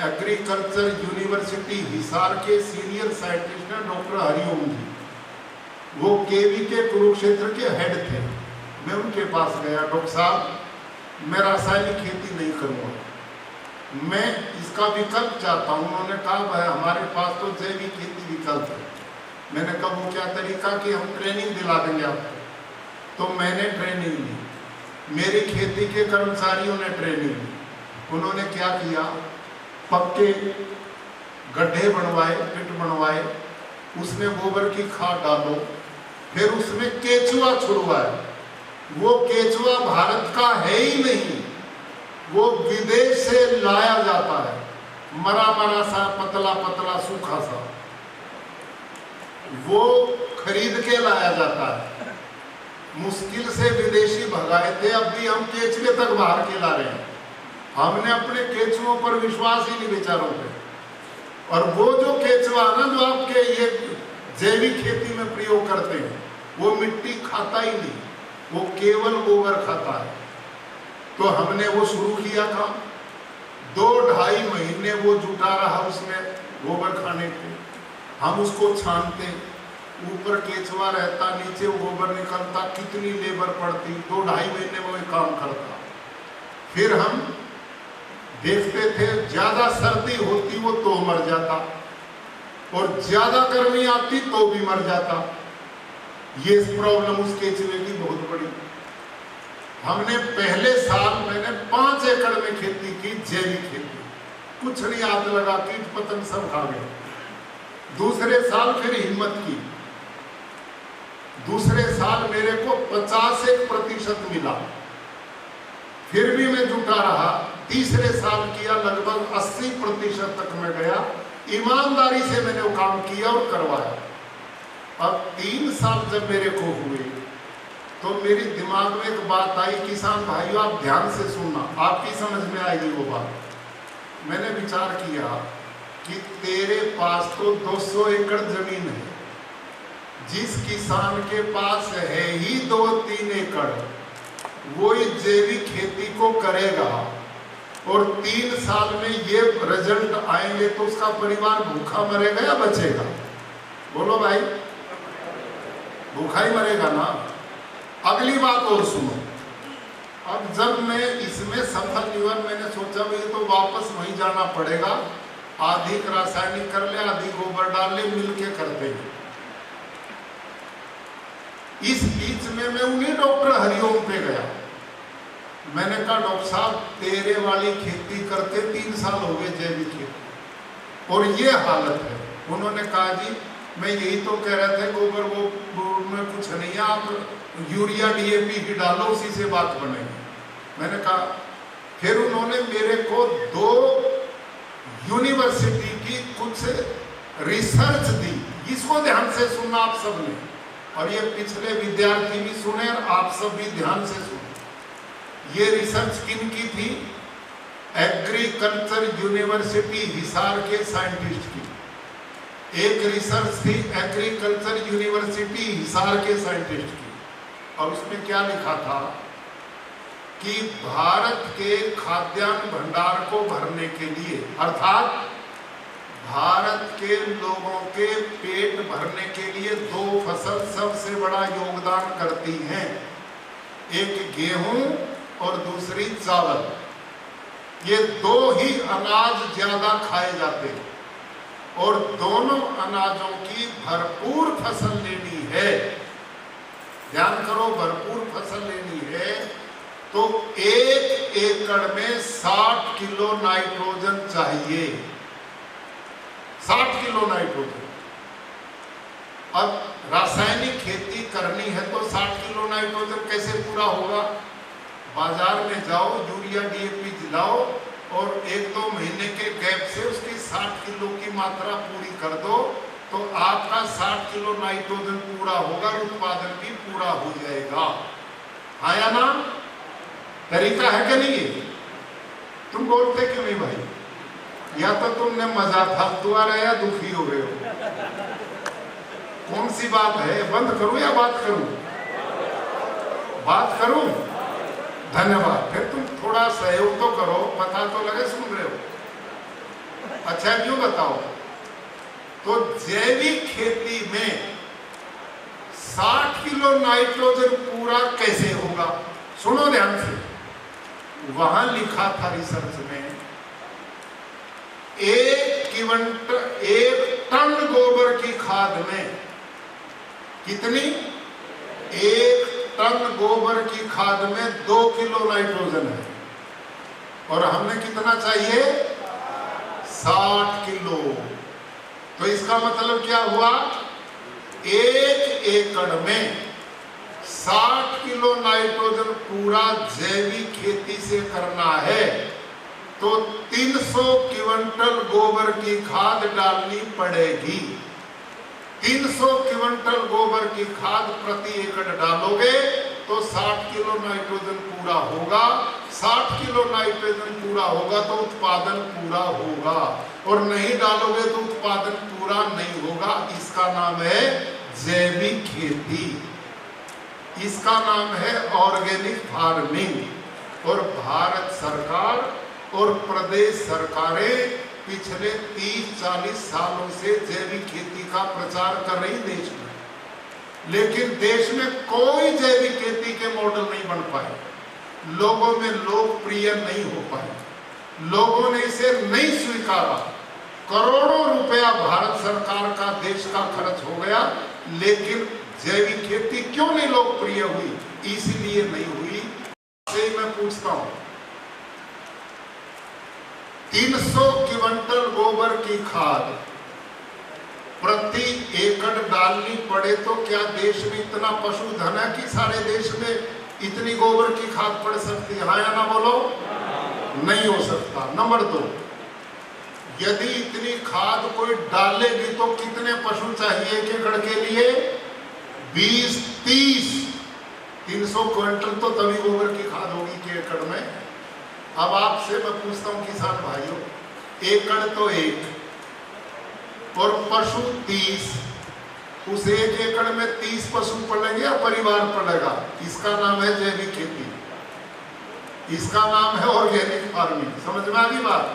एग्रीकल्चर यूनिवर्सिटी हिसार के सीनियर साइंटिस्ट हैं डॉक्टर हरिओम जी, वो केवी के कुरुक्षेत्र के हेड थे। मैं उनके पास गया, डॉक्टर साहब मैं रासायनिक खेती नहीं करूँगा, मैं इसका विकल्प चाहता हूँ। उन्होंने कहा भाई हमारे पास तो जैविक खेती विकल्प है। मैंने कहा वो क्या तरीका कि हम ट्रेनिंग दिला देंगे आपको। तो मैंने ट्रेनिंग ली, मेरी खेती के कर्मचारियों ने ट्रेनिंग ली। उन्होंने क्या किया, पक्के गड्ढे बनवाए, पिट बनवाए, उसमें गोबर की खाद डालो, फिर उसमें केचुआ छुड़वाए। वो केचुआ भारत का है ही नहीं, वो विदेश से लाया जाता है, मरा मरा सा पतला पतला सूखा सा, वो खरीद के लाया जाता है। मुश्किल से विदेशी भगाए थे, अब भी हम केचुए तक बाहर के ला रहे हैं। हमने अपने केचुओं पर विश्वास ही नहीं बेचारों पे। और वो जो केचुआ ना जो आपके ये जैविक खेती में प्रयोग करते हैं, वो मिट्टी खाता ही नहीं, वो केवल गोबर खाता है। तो हमने वो शुरू किया था, 2-2.5 महीने वो जुटा रहा उसमें गोबर खाने के। हम उसको छानते, ऊपर केचुआ रहता, नीचे वो गोबर निकलता, कितनी लेबर पड़ती, 2-2.5 महीने में वो काम करता। फिर हम देखते थे ज्यादा सर्दी होती वो तो मर जाता, और ज्यादा गर्मी आती तो भी मर जाता। ये प्रॉब्लम उस केचुए की बहुत बड़ी। हमने पहले साल मैंने 5 एकड़ में खेती की, जैविक खेती, कुछ नहीं आग लगा, कीट पतंग सब खा गए। दूसरे साल फिर हिम्मत की, दूसरे साल मेरे को 51% मिला, फिर भी मैं जुटा रहा। तीसरे साल किया, लगभग 80% तक मैं गया। ईमानदारी से मैंने वो काम किया और करवाया। अब 3 साल जब मेरे को हुए तो मेरे दिमाग में एक बात आई, किसान भाइयों आप ध्यान से सुनना, आपकी समझ में आएगी वो बात। मैंने विचार किया कि तेरे पास तो 200 एकड़ जमीन है, जिस किसान के पास है ही 2-3 एकड़, वो इस जैविक खेती को करेगा और 3 साल में ये रिजल्ट आएंगे तो उसका परिवार भूखा मरेगा या बचेगा? बोलो भाई, भूखा ही मरेगा ना। अगली बात और सुनो, अब जब मैं इसमें सफल नहीं हुआ, मैंने सोचा भाई तो वापस वहीं जाना पड़ेगा, आधी रासायनिक कर ले, आधी गोबर डाल ले, मिलके करते हैं। इस बीच में मैं उन्हीं डॉक्टर हरिओम पे गया। मैंने कहा डॉक्टर साहब तेरे वाली खेती करते 3 साल हो गए जैविक खेती और ये हालत है। उन्होंने कहा जी मैं यही तो कह रहा था, गोबर वो में कुछ नहीं है, आप यूरिया DAP भी डालो, उसी से बात बनेगी। मैंने कहा, फिर उन्होंने मेरे को 2 यूनिवर्सिटी की कुछ रिसर्च दी। इसको ध्यान से सुनना आप सबने, और ये पिछले विद्यार्थी भी सुने और आप सब भी ध्यान से सुने। ये रिसर्च किन की थी? एग्रीकल्चर यूनिवर्सिटी हिसार के साइंटिस्ट की। एक रिसर्च थी एग्रीकल्चर यूनिवर्सिटी हिसार के साइंटिस्ट की, और उसमें क्या लिखा था कि भारत के खाद्यान्न भंडार को भरने के लिए, अर्थात भारत के लोगों के पेट भरने के लिए 2 फसल सबसे बड़ा योगदान करती हैं, एक गेहूं और दूसरी चावल। ये 2 ही अनाज ज्यादा खाए जाते हैं और दोनों अनाजों की भरपूर फसल लेनी है। ध्यान करो, भरपूर फसल लेनी है तो 1 एकड़ में 60 किलो नाइट्रोजन चाहिए। 60 किलो नाइट्रोजन। अब रासायनिक खेती करनी है तो 60 किलो नाइट्रोजन कैसे पूरा होगा? बाजार में जाओ, यूरिया डीएपी लाओ और 1-2 महीने के गैप से उसकी 60 किलो की मात्रा पूरी कर दो, तो आपका 60 किलो नाइट्रोजन पूरा होगा, उत्पादन भी पूरा हो जाएगा। हाँ या ना? तरीका है कि नहीं? तुम बोलते क्यों नहीं भाई? या तो तुमने मजा फालतू आ रहा है या दुखी हो रहे हो। कौन सी बात है? बंद करूं या बात करूं? बात करूं? धन्यवाद। फिर तुम थोड़ा सहयोग तो करो, पता तो लगे सुन रहे हो। अच्छा क्यों बताओ? तो जैविक खेती में 60 किलो नाइट्रोजन पूरा कैसे होगा? सुनो ध्यान से। वहां लिखा था रिसर्च में 1 टन गोबर की खाद में कितनी? 1 टन गोबर की खाद में 2 किलो नाइट्रोजन है, और हमें कितना चाहिए? 60 किलो। तो इसका मतलब क्या हुआ? 1 एकड़ में 60 किलो नाइट्रोजन पूरा जैविक खेती से करना है तो 300 क्विंटल गोबर की खाद डालनी पड़ेगी। 300 क्विंटल गोबर की खाद प्रति एकड़ डालोगे तो 60 किलो नाइट्रोजन पूरा होगा। 60 किलो नाइट्रोजन पूरा होगा तो उत्पादन पूरा होगा, और नहीं डालोगे तो उत्पादन पूरा नहीं होगा। इसका नाम है जैविक खेती, इसका नाम है ऑर्गेनिक फार्मिंग। और भारत सरकार और प्रदेश सरकारें पिछले 30-40 सालों से जैविक खेती का प्रचार कर रही देश में, लेकिन देश में कोई जैविक खेती के मॉडल नहीं बन पाए, लोगों में लोकप्रिय नहीं हो पाए, लोगों ने इसे नहीं स्वीकारा। करोड़ों रुपया भारत सरकार का देश का खर्च हो गया, लेकिन जैविक खेती क्यों नहीं लोकप्रिय हुई? इसलिए नहीं हुई। से मैं पूछता हूं, 300 क्विंटल गोबर की खाद प्रति एकड़ डालनी पड़े तो क्या देश में इतना पशुधन है कि सारे देश में इतनी गोबर की खाद पड़ सकती है? हाँ या ना बोलो? नहीं हो सकता। नंबर 2, यदि इतनी खाद कोई डालेगी तो कितने पशु चाहिए एक एकड़ के लिए? 20-30। 300 क्विंटल तो तभी गोबर की खाद होगी कि एकड़ में। अब आपसे मैं पूछता हूं किसान भाइयों, एकड़ तो 1 और पशु 30, उस 1 एकड़ में 30 पशु पलेंगे या परिवार पलेगा? इसका नाम है जैविक खेती, इसका नाम है ऑर्गेनिक फार्मिंग। समझ में आ गई बात?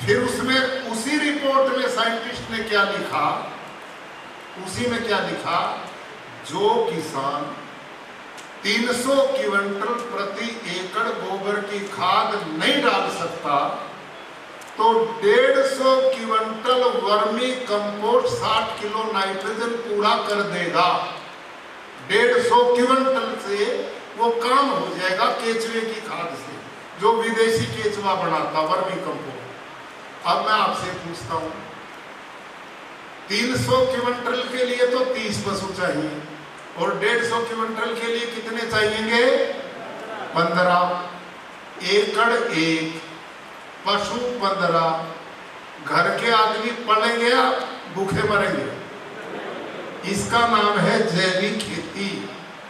फिर उसमें उसी रिपोर्ट में साइंटिस्ट ने क्या लिखा? उसी में क्या लिखा? जो किसान 300 क्विंटल प्रति एकड़ गोबर की खाद नहीं डाल सकता तो 150 quintal vermi compost 60 kilo nitrogen पूरा कर देगा। 150 क्विंटल से वो काम हो जाएगा केचुए की खाद से, जो विदेशी केचुआ बनाता वर्मी कंपोस्ट। अब मैं आपसे पूछता हूं, 300 क्विंटल के लिए तो 30 पशु चाहिए, और 150 क्विंटल के लिए कितने चाहिएंगे? 15। एकड़ 1, पशु 15। घर के आदमी पलेंगे या भूखे मरेंगे? इसका नाम है जैविक खेती,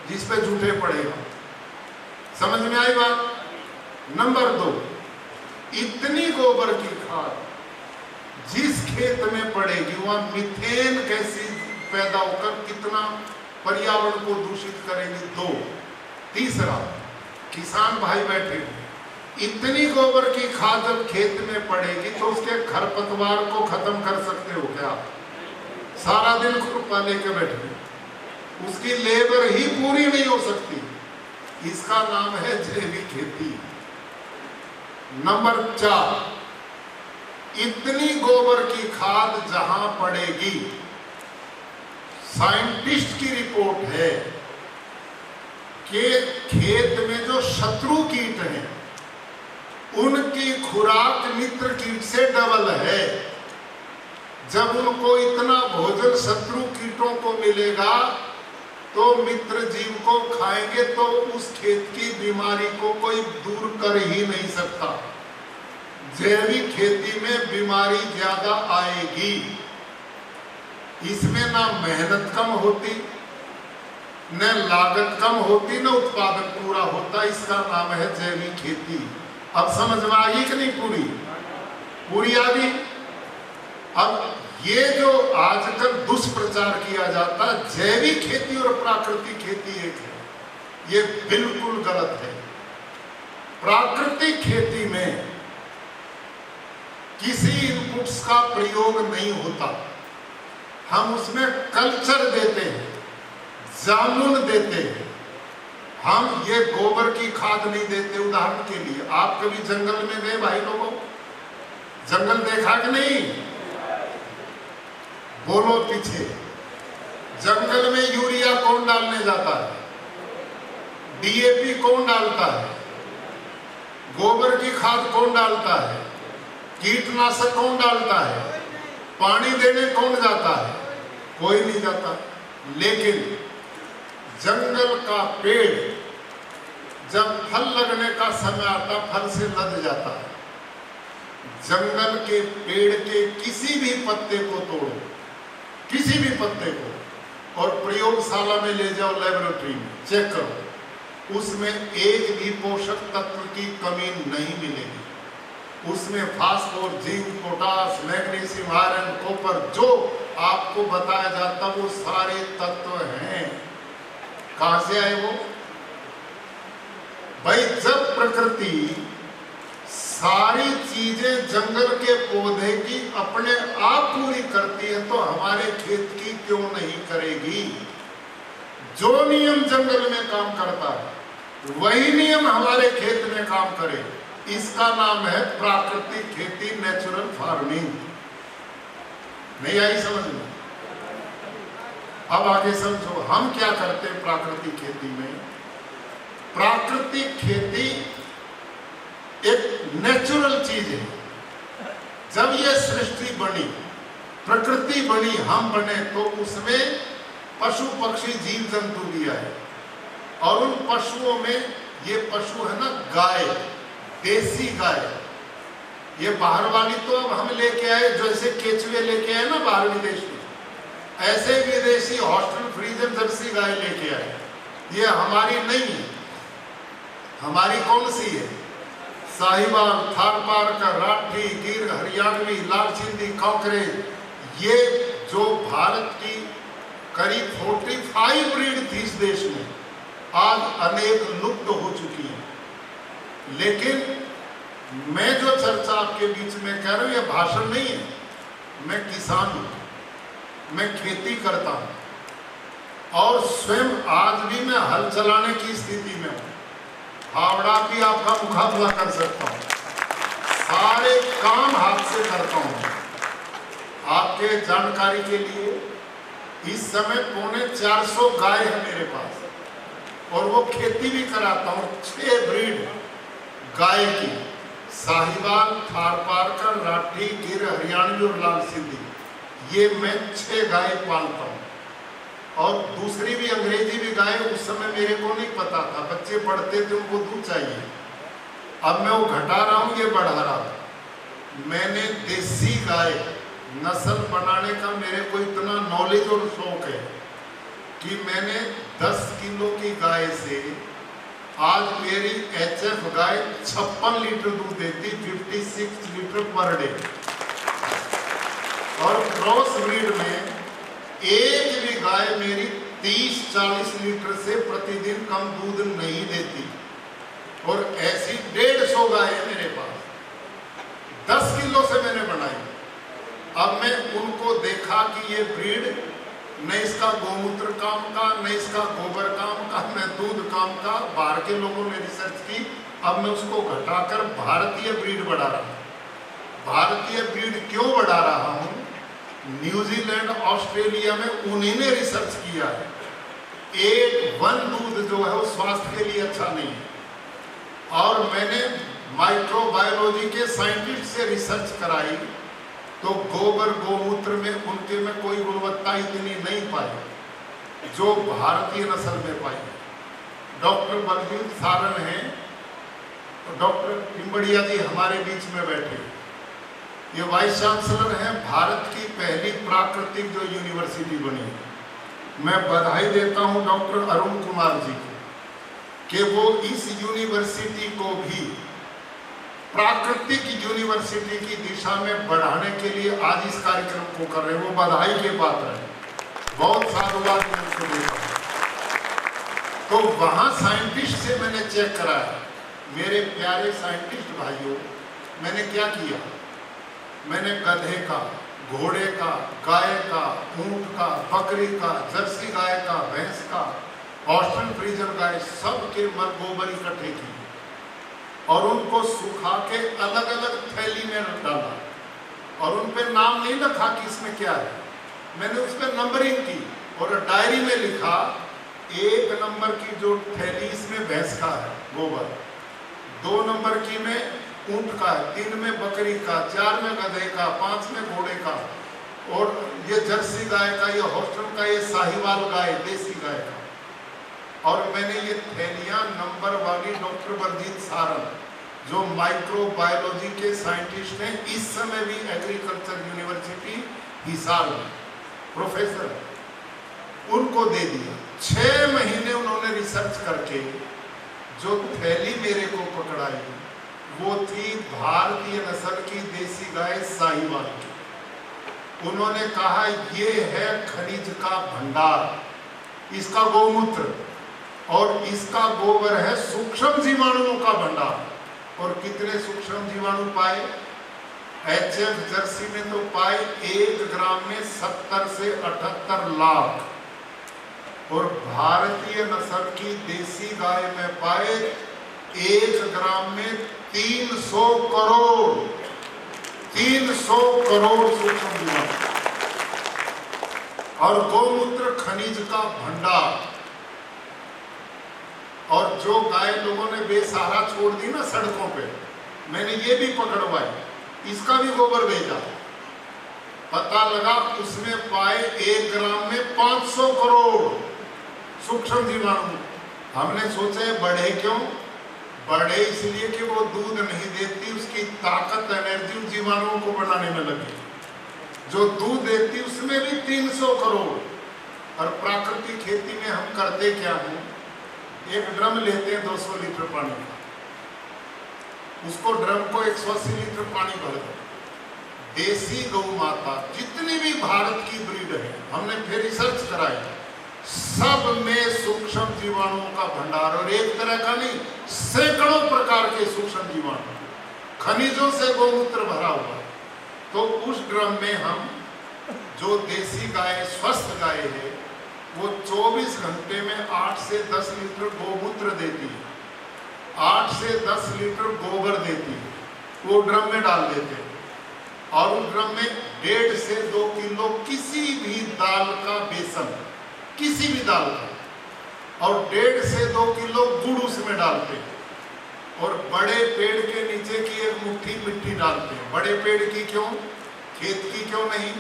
जिस पे झूठे पड़ेगा। समझ में आई बात? नंबर 2, इतनी गोबर की खाद जिस खेत में पड़ेगी वहां मीथेन गैसें पैदा होकर कितना पर्यावरण को दूषित करेंगे? 2। तीसरा, किसान भाई बैठे, इतनी गोबर की खाद जब खेत में पड़ेगी तो उसके खरपतवार को खत्म कर सकते हो क्या? सारा दिन खुरपा लेके बैठे, उसकी लेबर ही पूरी नहीं हो सकती। इसका नाम है जैविक खेती। नंबर 4, इतनी गोबर की खाद जहां पड़ेगी, साइंटिस्ट की रिपोर्ट है कि खेत में जो शत्रु कीट हैं उनकी खुराक मित्र कीट से डबल है। जब उनको इतना भोजन शत्रु कीटों को मिलेगा तो मित्र जीव को खाएंगे तो उस खेत की बीमारी को कोई दूर कर ही नहीं सकता। जैविक खेती में बीमारी ज्यादा आएगी, इसमें ना मेहनत कम होती, न लागत कम होती, न उत्पादन पूरा होता। इसका नाम है जैविक खेती। अब समझ में आ गई कि नहीं? पूरी आ गई। अब ये जो आजकल दुष्प्रचार किया जाता है जैविक खेती और प्राकृतिक खेती एक है, ये बिल्कुल गलत है। प्राकृतिक खेती में किसी इनपुट्स का प्रयोग नहीं होता, हम उसमें कल्चर देते हैं, जामुन देते हैं, हम ये गोबर की खाद नहीं देते। उदाहरण के लिए, आप कभी जंगल में गए भाई लोगों? जंगल देखा कि नहीं? बोलो पीछे। जंगल में यूरिया कौन डालने जाता है? डीएपी कौन डालता है? गोबर की खाद कौन डालता है? कीटनाशक कौन डालता है? पानी देने कौन जाता है? कोई नहीं जाता। लेकिन जंगल का पेड़ जब फल लगने का समय आता, फल से लद जाता है। जंगल के पेड़ के किसी भी पत्ते को तोड़ो, किसी भी पत्ते को, और प्रयोगशाला में ले जाओ, लेबोरेटरी में चेक करो, उसमें एक भी पोषक तत्व की कमी नहीं मिलेगी। उसमें phosphorus, zinc, potash, magnesium, iron, copper, जो आपको बताया जाता वो सारे तत्व हैं। कहां से आए वो? भाई जब प्रकृति सारी चीजें जंगल के पौधे की अपने आप पूरी करती है तो हमारे खेत की क्यों नहीं करेगी? जो नियम जंगल में काम करता है वही नियम हमारे खेत में काम करे। इसका नाम है प्राकृतिक खेती, नेचुरल फार्मिंग। नहीं आई समझ में? अब आगे समझो हम क्या करते हैं प्राकृतिक खेती में। प्राकृतिक खेती एक नेचुरल चीज है। जब ये सृष्टि बनी, प्रकृति बनी, हम बने, तो उसमें पशु पक्षी जीव जंतु भी आए। और उन पशुओं में ये पशु है ना गाय, देसी गाय, ये बाहर वाली तो अब हम लेके आए, जैसे केचुए लेके आए ना बाहर विदेश में, ऐसे विदेशी हॉस्टल फ्रीजन जर्सी गाय लेके आए। ये हमारी नहीं है। हमारी कौन सी है? साहिवाल, थारपारकर, राठी, गिर, हरियाणवी, लाल सिंधी, कांकरेज। ये जो भारत की करीब 45 ब्रीड थी इस देश में, आज अनेक लुप्त हो चुकी है। लेकिन मैं जो चर्चा आपके बीच में कह रहा हूं, यह भाषण नहीं है। मैं किसान हूं, मैं खेती करता हूं और स्वयं आज भी मैं हल चलाने की स्थिति में हूं। हावड़ा भी आपका मुकाबला कर सकता हूं, सारे काम हाथ से करता हूं। आपके जानकारी के लिए इस समय 450 गाय है मेरे पास और वो खेती भी कराता हूं। 6 ब्रीड गाय की, साहिवाल, थारपारकर, राठी, गिर, हरियाणवी और लाल सिंधी। ये मैं 6 गाय पालता हूं। और दूसरी भी अंग्रेजी भी गाय उस समय मेरे को नहीं पता था, बच्चे पढ़ते थे उनको दूध चाहिए। अब मैं वो घटा रहा हूं, ये बढ़ा रहा हूं। मैंने देसी गाय नस्ल बनाने का मेरे को इतना नॉलेज और शौक है कि मैंने 10 किलो की गाय से आज मेरी HF गाय 56 लीटर दूध देती, 56 लीटर पर डे। और क्रॉस ब्रीड में एक भी गाय मेरी 30-40 लीटर से प्रतिदिन कम दूध नहीं देती। और ऐसी 150 गाय है मेरे पास, 10 किलो से मैंने बनाई। अब मैं उनको देखा कि ये ब्रीड न इसका गोमूत्र काम का, न इसका गोबर काम का, न दूध काम का। बाहर के लोगों ने रिसर्च की। अब मैं उसको घटाकर भारतीय ब्रीड बढ़ा रहा हूँ। भारतीय ब्रीड क्यों बढ़ा रहा हूँ? न्यूजीलैंड, ऑस्ट्रेलिया में उन्हीं ने रिसर्च किया है। एक वन दूध जो है वो स्वास्थ्य के लिए अच्छा नहीं है। और मैंने माइक्रोबायोलॉजी के साइंटिस्ट से रिसर्च कराई तो गोबर गोमूत्र में उनके में कोई गुणवत्ता इतनी नहीं पाई जो भारतीय नस्ल में पाई। डॉक्टर बलवीर सारण हैं, डॉक्टर टिम्बड़िया जी हमारे बीच में बैठे, ये वाइस चांसलर हैं भारत की पहली प्राकृतिक जो यूनिवर्सिटी बनी। मैं बधाई देता हूं डॉक्टर अरुण कुमार जी को कि वो इस यूनिवर्सिटी को भी प्राकृतिक यूनिवर्सिटी की दिशा में बढ़ाने के लिए आज इस कार्यक्रम को कर रहे हैं। वो बधाई के पात्र है, बहुत साधुवाद मैं उनको देता हूं। तो वहां साइंटिस्ट से मैंने चेक कराया। मेरे प्यारे साइंटिस्ट भाइयों, मैंने क्या किया, मैंने गधे का, घोड़े का, गाय का, ऊंट का, बकरी का, जर्सी गाय का, भैंस का, ऑस्ट्रेलियन फ्रीजन गाय, सब के मल गोबर इकट्ठे किए और उनको सुखा के अलग अलग थैली में डाला और उन पे नाम नहीं लिखा कि इसमें क्या है। मैंने उस पर नंबरिंग की और डायरी में लिखा 1 नंबर की जो थैली इसमें भैंस का है गोबर, 2 नंबर की में ऊंट का है, 3 में बकरी का, 4 में गधे का, 5 में घोड़े का, और ये जर्सी गाय का, ये हॉस्टन का, ये साहिवाल गाय, देसी गाय का। और मैंने ये थैलियां नंबर वाली डॉक्टर बलजीत सारण जो माइक्रोबायोलॉजी के साइंटिस्ट हैं, इस समय भी एग्रीकल्चर यूनिवर्सिटी हिसार में प्रोफेसर, उनको दे दिया। 6 महीने उन्होंने रिसर्च करके जो थैली मेरे को पकड़ाई वो थी भारतीय नस्ल की देसी गाय साहिवाल की। उन्होंने कहा ये है खनिज का भंडार, इसका गोमूत्र और इसका गोबर है सूक्ष्म जीवाणुओं का भंडार। और कितने सूक्ष्म जीवाणु पाए? HF जर्सी में तो पाए 1 ग्राम में 70 से 78 लाख, और भारतीय नस्ल की देसी गाय में पाए 1 ग्राम में 300 करोड़ 300 करोड़ सूक्ष्म जीवाणु। और गोमूत्र खनिज का भंडार। और जो गाय लोगों ने बेसहारा छोड़ दी ना सड़कों पे, मैंने ये भी पकड़वाई, इसका भी गोबर भेजा, पता लगा उसमें पाए 1 ग्राम में 500 करोड़ सूक्ष्म जीवाणु। हमने सोचा बढ़े क्यों? बढ़े इसलिए कि वो दूध नहीं देती, उसकी ताकत एनर्जी उन जीवाणुओं को बढ़ाने में लगी। जो दूध देती उसमें भी 300 करोड़। और प्राकृतिक खेती में हम करते क्या हैं, एक ड्रम लेते हैं 200 लीटर पानी का, उसको ड्रम को 180 लीटर पानी भर दो। देसी गौ माता जितनी भी भारत की ब्रीड है, हमने फिर रिसर्च कराई, सब में सूक्ष्म जीवाणुओं का भंडार। और एक तरह का नहीं, सैकड़ों प्रकार के सूक्ष्म जीवाणु, खनिजों से गोमूत्र भरा हुआ। तो उस ड्रम में हम जो देसी गाय, स्वस्थ गाय है, वो 24 घंटे में 8 से 10 लीटर गोमूत्र देती है, 8 से 10 लीटर गोबर देती है, वो ड्रम में डाल देते हैं। और उस ड्रम में 1.5 से 2 किलो किसी भी दाल का बेसन, किसी भी दाल का, और 1.5 से 2 किलो गुड़ उसमें डालते हैं। और बड़े पेड़ के नीचे की 1 मुट्ठी मिट्टी डालते हैं। बड़े पेड़ की क्यों? खेत की क्यों नहीं?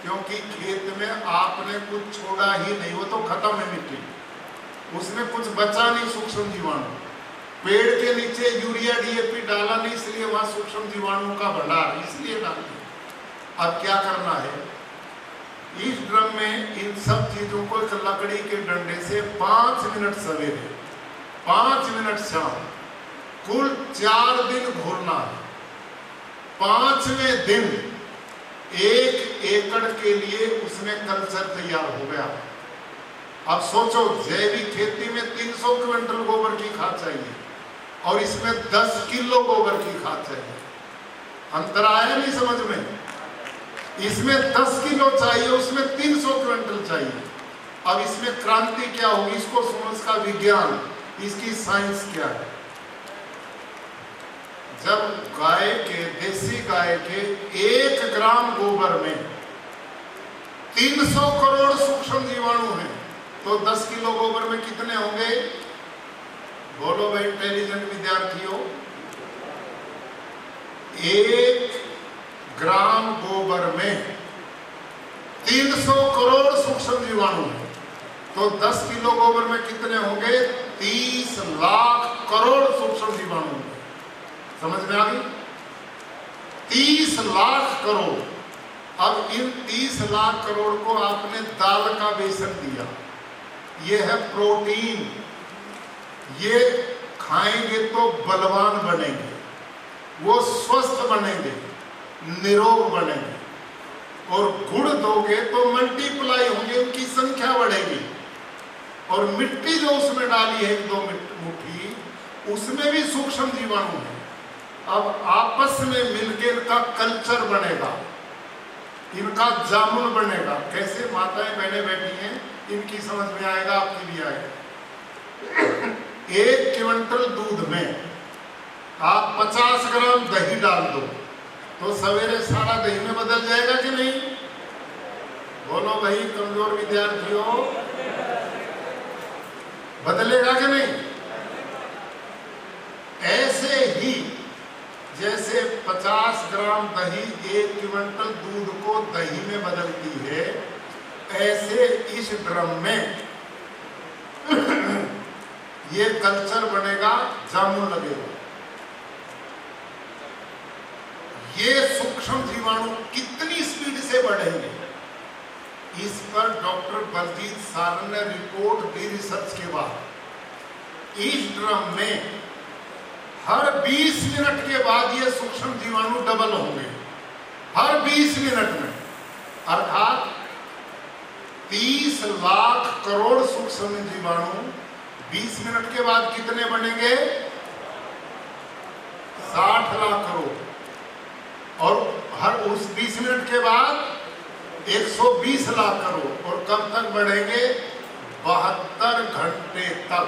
क्योंकि खेत में आपने कुछ छोड़ा ही नहीं, वो तो खत्म है मिट्टी, उसमें कुछ बचा नहीं सूक्ष्म जीवाणु। पेड़ के नीचे यूरिया DAP डाला नहीं, इसलिए वहां सूक्ष्म जीवाणुओं का भंडार, इसलिए डाल दिया। अब क्या करना है, इस ड्रम में इन सब चीजों को एक लकड़ी के डंडे से 5 मिनट सवेरे, 5 मिनट शाम, कुल 4 दिन घोलना है। 5वें दिन 1 एकड़ के लिए उसमें कल्चर तैयार हो गया। अब सोचो, जैविक खेती में 300 क्विंटल गोबर की खाद चाहिए और इसमें 10 किलो गोबर की खाद चाहिए। अंतर आया नहीं समझ में? इसमें 10 किलो चाहिए, उसमें 300 क्विंटल चाहिए। अब इसमें क्रांति क्या होगी, इसको सुनो, इसका विज्ञान, इसकी साइंस क्या है। जब गाय के, देसी गाय के 1 ग्राम गोबर में 300 करोड़ सूक्ष्म जीवाणु हैं, तो 10 किलो गोबर में कितने होंगे? बोलो भाई इंटेलिजेंट विद्यार्थियों। 1 ग्राम गोबर में 300 करोड़ सूक्ष्म जीवाणु हैं। तो 10 किलो गोबर में कितने होंगे? 30 लाख करोड़ सूक्ष्म जीवाणु होंगे। समझ में आ गई? 30 लाख करोड़। अब इन 30 लाख करोड़ को आपने दाल का बेसन दिया, ये है प्रोटीन, ये खाएंगे तो बलवान बनेंगे, वो स्वस्थ बनेंगे, निरोग बनेंगे। और गुड़ दोगे तो मल्टीप्लाई होंगे, उनकी संख्या बढ़ेगी। और मिट्टी जो उसमें डाली है 1-2 मुट्ठी, उसमें भी सूक्ष्म जीवाणु है। अब आपस में मिलकर इनका कल्चर बनेगा, इनका जामुन बनेगा। कैसे? माताएं बहनें बैठी हैं, इनकी समझ में आएगा, आपकी भी आएगा। 1 क्विंटल दूध में आप 50 ग्राम दही डाल दो तो सवेरे सारा दही में बदल जाएगा कि नहीं? बोलो भाई कमजोर विद्यार्थियों, बदलेगा कि नहीं? ऐसे ही जैसे 50 ग्राम दही 1 क्विंटल दूध को दही में बदलती है, ऐसे इस ड्रम में ये कल्चर बनेगा, जामुन लगेगा। ये सूक्ष्म जीवाणु कितनी स्पीड से बढ़ेंगे, इस पर डॉक्टर बलजीत सारन ने रिपोर्ट दी रिसर्च के बाद। इस ड्रम में हर 20 मिनट के बाद ये सूक्ष्म जीवाणु डबल होंगे, हर 20 मिनट में। अर्थात 30 लाख करोड़ सूक्ष्म जीवाणु 20 मिनट के बाद कितने बनेंगे? 60 लाख करोड़। और हर उस 20 मिनट के बाद 120 लाख करोड़। और कब तक बढ़ेंगे? 72 घंटे तक।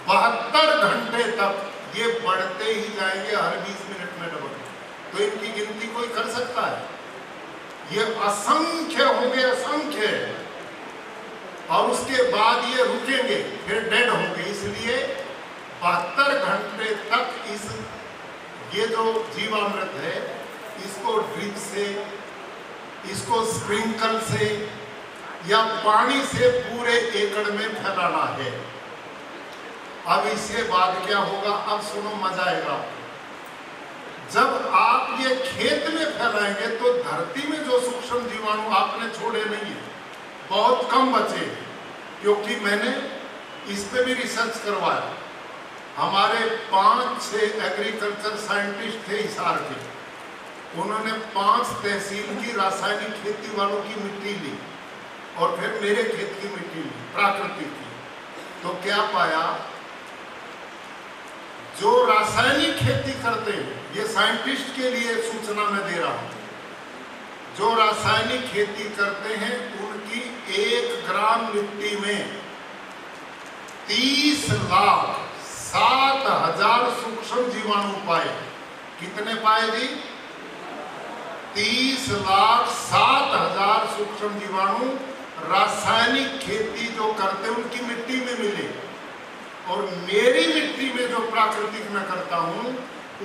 72 घंटे तक ये बढ़ते ही जाएंगे, हर 20 मिनट में डबल। तो इनकी गिनती कोई कर सकता है? ये असंख्य होंगे, असंख्य। और उसके बाद ये रुकेंगे, फिर डेड होंगे। इसलिए 72 घंटे तक ये जो जीवामृत है, इसको ड्रिप से, इसको स्प्रिंकल से या पानी से पूरे एकड़ में फैलाना है। अब इसके बाद क्या होगा? अब सुनो, मजा आएगा। जब आप ये खेत में फैलाएंगे तो धरती में जो सूक्ष्म जीवाणु आपने छोड़े नहीं है, बहुत कम बचे। क्योंकि मैंने इस पे भी रिसर्च करवाया। हमारे 5-6 एग्रीकल्चर साइंटिस्ट थे हिसार के, उन्होंने 5 तहसील की रासायनिक खेती वालों की मिट्टी ली और फिर मेरे खेत की मिट्टी ली, प्राकृतिक की। तो क्या पाया? जो रासायनिक खेती करते हैं, ये साइंटिस्ट के लिए सूचना मैं दे रहा हूं, जो रासायनिक खेती करते हैं उनकी 1 ग्राम मिट्टी में 30 लाख 7,000 सूक्ष्म जीवाणु पाए। कितने पाए जी? 30 लाख 7,000 सूक्ष्म जीवाणु रासायनिक खेती जो करते हैं उनकी मिट्टी में मिले। और मेरी मिट्टी में जो प्राकृतिक मैं करता हूं,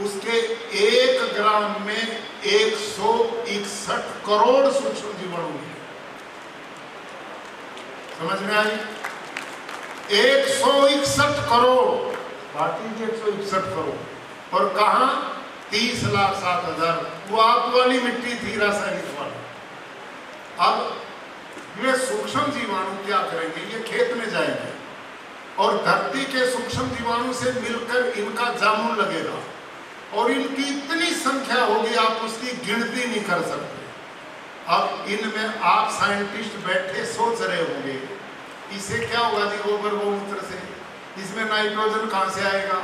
उसके 1 ग्राम में 161 करोड़ सूक्ष्म जीवाणु हैं। समझ में आई? 161 करोड़, बाकी 161 करोड़। और कहा? 30 लाख 7,000। वो आप वाली मिट्टी थी, रासायनिक वाली। अब ये सूक्ष्म जीवाणु क्या करेंगे? ये खेत में जाएंगे और धरती के सूक्ष्म जीवाणु से मिलकर इनका जामुन लगेगा। और इनकी इतनी संख्या होगी, आप उसकी गिनती नहीं कर सकते। अब इनमें आप साइंटिस्ट बैठे सोच रहे होंगे, इससे क्या होगा जी? गोबर गोमूत्र से इसमें नाइट्रोजन कहाँ से आएगा,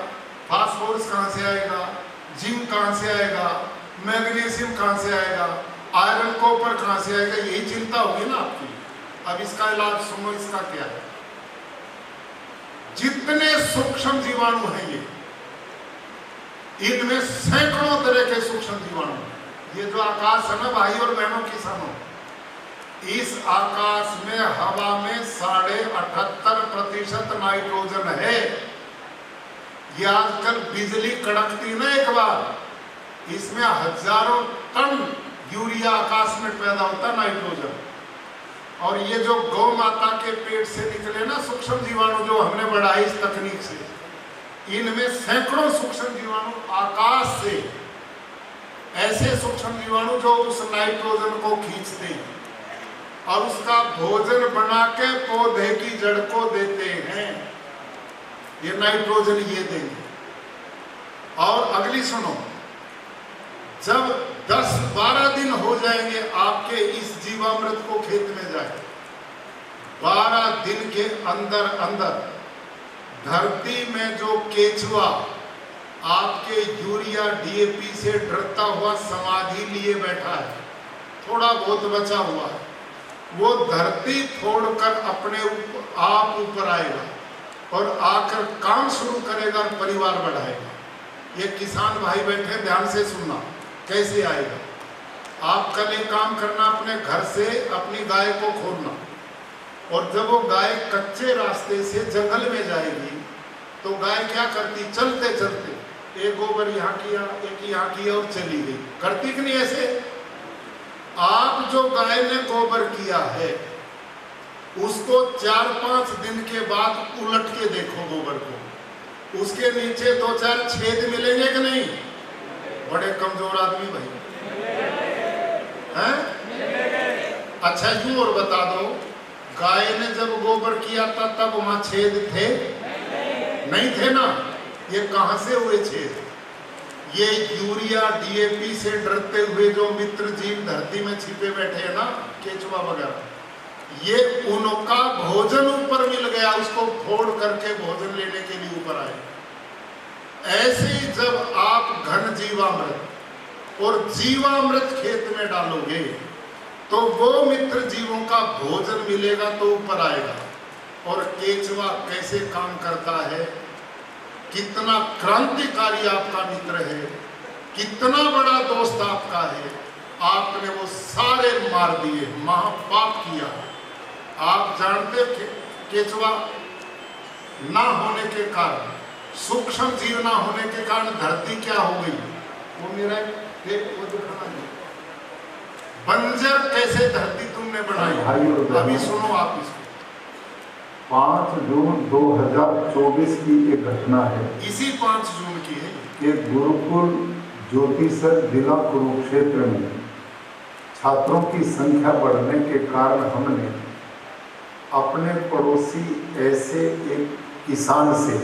फास्फोरस कहाँ से आएगा, जिंक कहाँ से आएगा, मैग्नीशियम कहाँ से आएगा, आयरन कॉपर कहाँ से आएगा? यही चिंता होगी ना आपकी। अब इसका इलाज सुनो, इसका क्या है? जितने सूक्ष्म जीवाणु हैं इनमें सैकड़ों तरह के सूक्ष्म जीवाणु। ये जो आकाश है ना भाई और बहनों, किसानों, इस आकाश में हवा में 78.5% नाइट्रोजन है। ये आजकल बिजली कड़कती ना एक बार, इसमें हजारों टन यूरिया आकाश में पैदा होता, नाइट्रोजन। और ये जो गौ माता के पेट से निकले ना सूक्ष्म जीवाणु जो हमने बढ़ाए इस तकनीक से, इनमें सैकड़ों सूक्ष्म जीवाणु आकाश से, ऐसे सूक्ष्म जीवाणु जो उस नाइट्रोजन को खींचते हैं और उसका भोजन बना के पौधे की जड़ को देते हैं। ये नाइट्रोजन ये देंगे। और अगली सुनो, जब 10-12 दिन हो जाएंगे आपके इस जीवामृत को खेत में जाए, 12 दिन के अंदर अंदर धरती में जो केचुआ आपके यूरिया डीएपी से डरता हुआ समाधि लिए बैठा है, थोड़ा बहुत बचा हुआ है, वो धरती फोड़कर अपने आप ऊपर आएगा और आकर काम शुरू करेगा और परिवार बढ़ाएगा। ये किसान भाई बैठे, ध्यान से सुनना कैसे आएगा। आप कल एक काम करना, अपने घर से अपनी गाय को खोलना, और जब वो गाय कच्चे रास्ते से जंगल में जाएगी तो गाय क्या करती, चलते चलते एक गोबर यहाँ किया, एक यहाँ किया और चली गई, करती कि नहीं ऐसे? आप जो गाय ने गोबर किया है उसको 4-5 दिन के बाद उलट के देखो गोबर को, उसके नीचे 2-4 छेद मिलेंगे कि नहीं? बड़े कमजोर आदमी भाई हैं? अच्छा यूं और बता दो, गाय ने जब गोबर किया था तब वहां छेद थे? नहीं थे ना। ये कहां से हुए छेद? ये यूरिया डीएपी से डरते हुए जो मित्र जीव धरती में छिपे बैठे हैं ना, केचुआ वगैरह, ये उनका भोजन ऊपर मिल गया, उसको फोड़ करके भोजन लेने के लिए ऊपर आए। ऐसे ही जब आप घन जीवामृत और जीवामृत खेत में डालोगे तो वो मित्र जीवों का भोजन मिलेगा तो ऊपर आएगा। और केचुआ कैसे काम करता है, कितना क्रांतिकारी आपका मित्र है, कितना बड़ा दोस्त आपका है, आपने वो सारे मार दिए, महापाप किया। आप जानते केचुआ ना होने के कारण, सूक्ष्म जीव ना होने के कारण धरती क्या हो गई? वो मेरा वो दिखाना है, बंजर कैसे धरती तुमने बनाई। अभी सुनो आप इसको।
5 जून 2024 की एक घटना है।
इसी 5 जून की है।
कि गुरुकुल ज्योतिसर जिला कुरुक्षेत्र में छात्रों की संख्या बढ़ने के कारण हमने अपने पड़ोसी ऐसे एक किसान से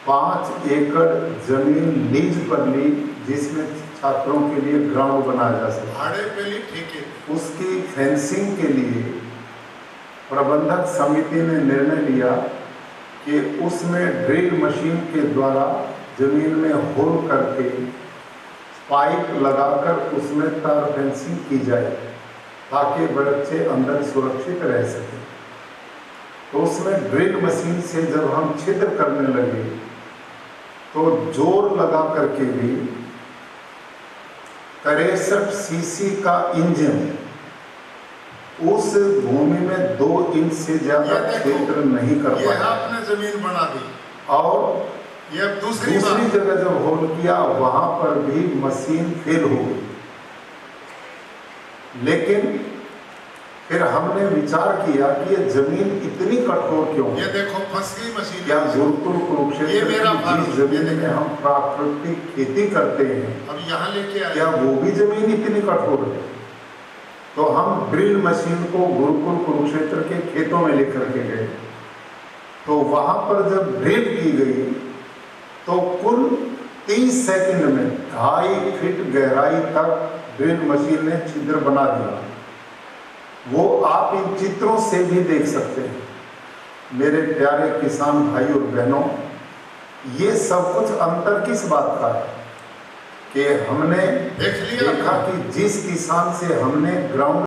5 एकड़ जमीन लीज पर ली, जिसमें छात्रों के लिए ग्राउंड बनाया जा सके।
भाड़े पे ली, ठीक है।
उसकी फेंसिंग के लिए प्रबंधक समिति ने निर्णय लिया कि उसमें ड्रिल मशीन के द्वारा जमीन में होल करके पाइप लगाकर उसमें तार फेंसिंग की जाए ताकि बच्चे अंदर सुरक्षित रह सके। तो उसमें ड्रिल मशीन से जब हम छिद्र करने लगे तो जोर लगा करके भी 63 सीसी का इंजन उस भूमि में 2 इंच से ज्यादा क्षेत्र नहीं कर पाया।
आपने जमीन बना दी।
और
ये दूसरी
जगह जब होल किया वहां पर भी मशीन फेल हो गई। लेकिन फिर हमने विचार किया कि ये जमीन इतनी कठोर क्यों?
ये देखो फंस गई मशीन।
क्या गुरुकुल कुरुक्षेत्र की जमीन में हम प्राकृतिक खेती करते हैं,
अब यहाँ लेके आए,
क्या वो भी जमीन इतनी कठोर है? तो हम ड्रिल मशीन को गुरुकुल कुरुक्षेत्र के खेतों में लेकर के गए। तो वहां पर जब ड्रिल की गई तो कुल 30 सेकंड में 2.5 फीट गहराई तक ड्रिल मशीन ने छिद्र बना दिया। वो आप इन चित्रों से भी देख सकते हैं। मेरे प्यारे किसान भाई और बहनों, ये सब कुछ अंतर किस बात का है कि हमने देखा कि जिस किसान से हमने ग्राउंड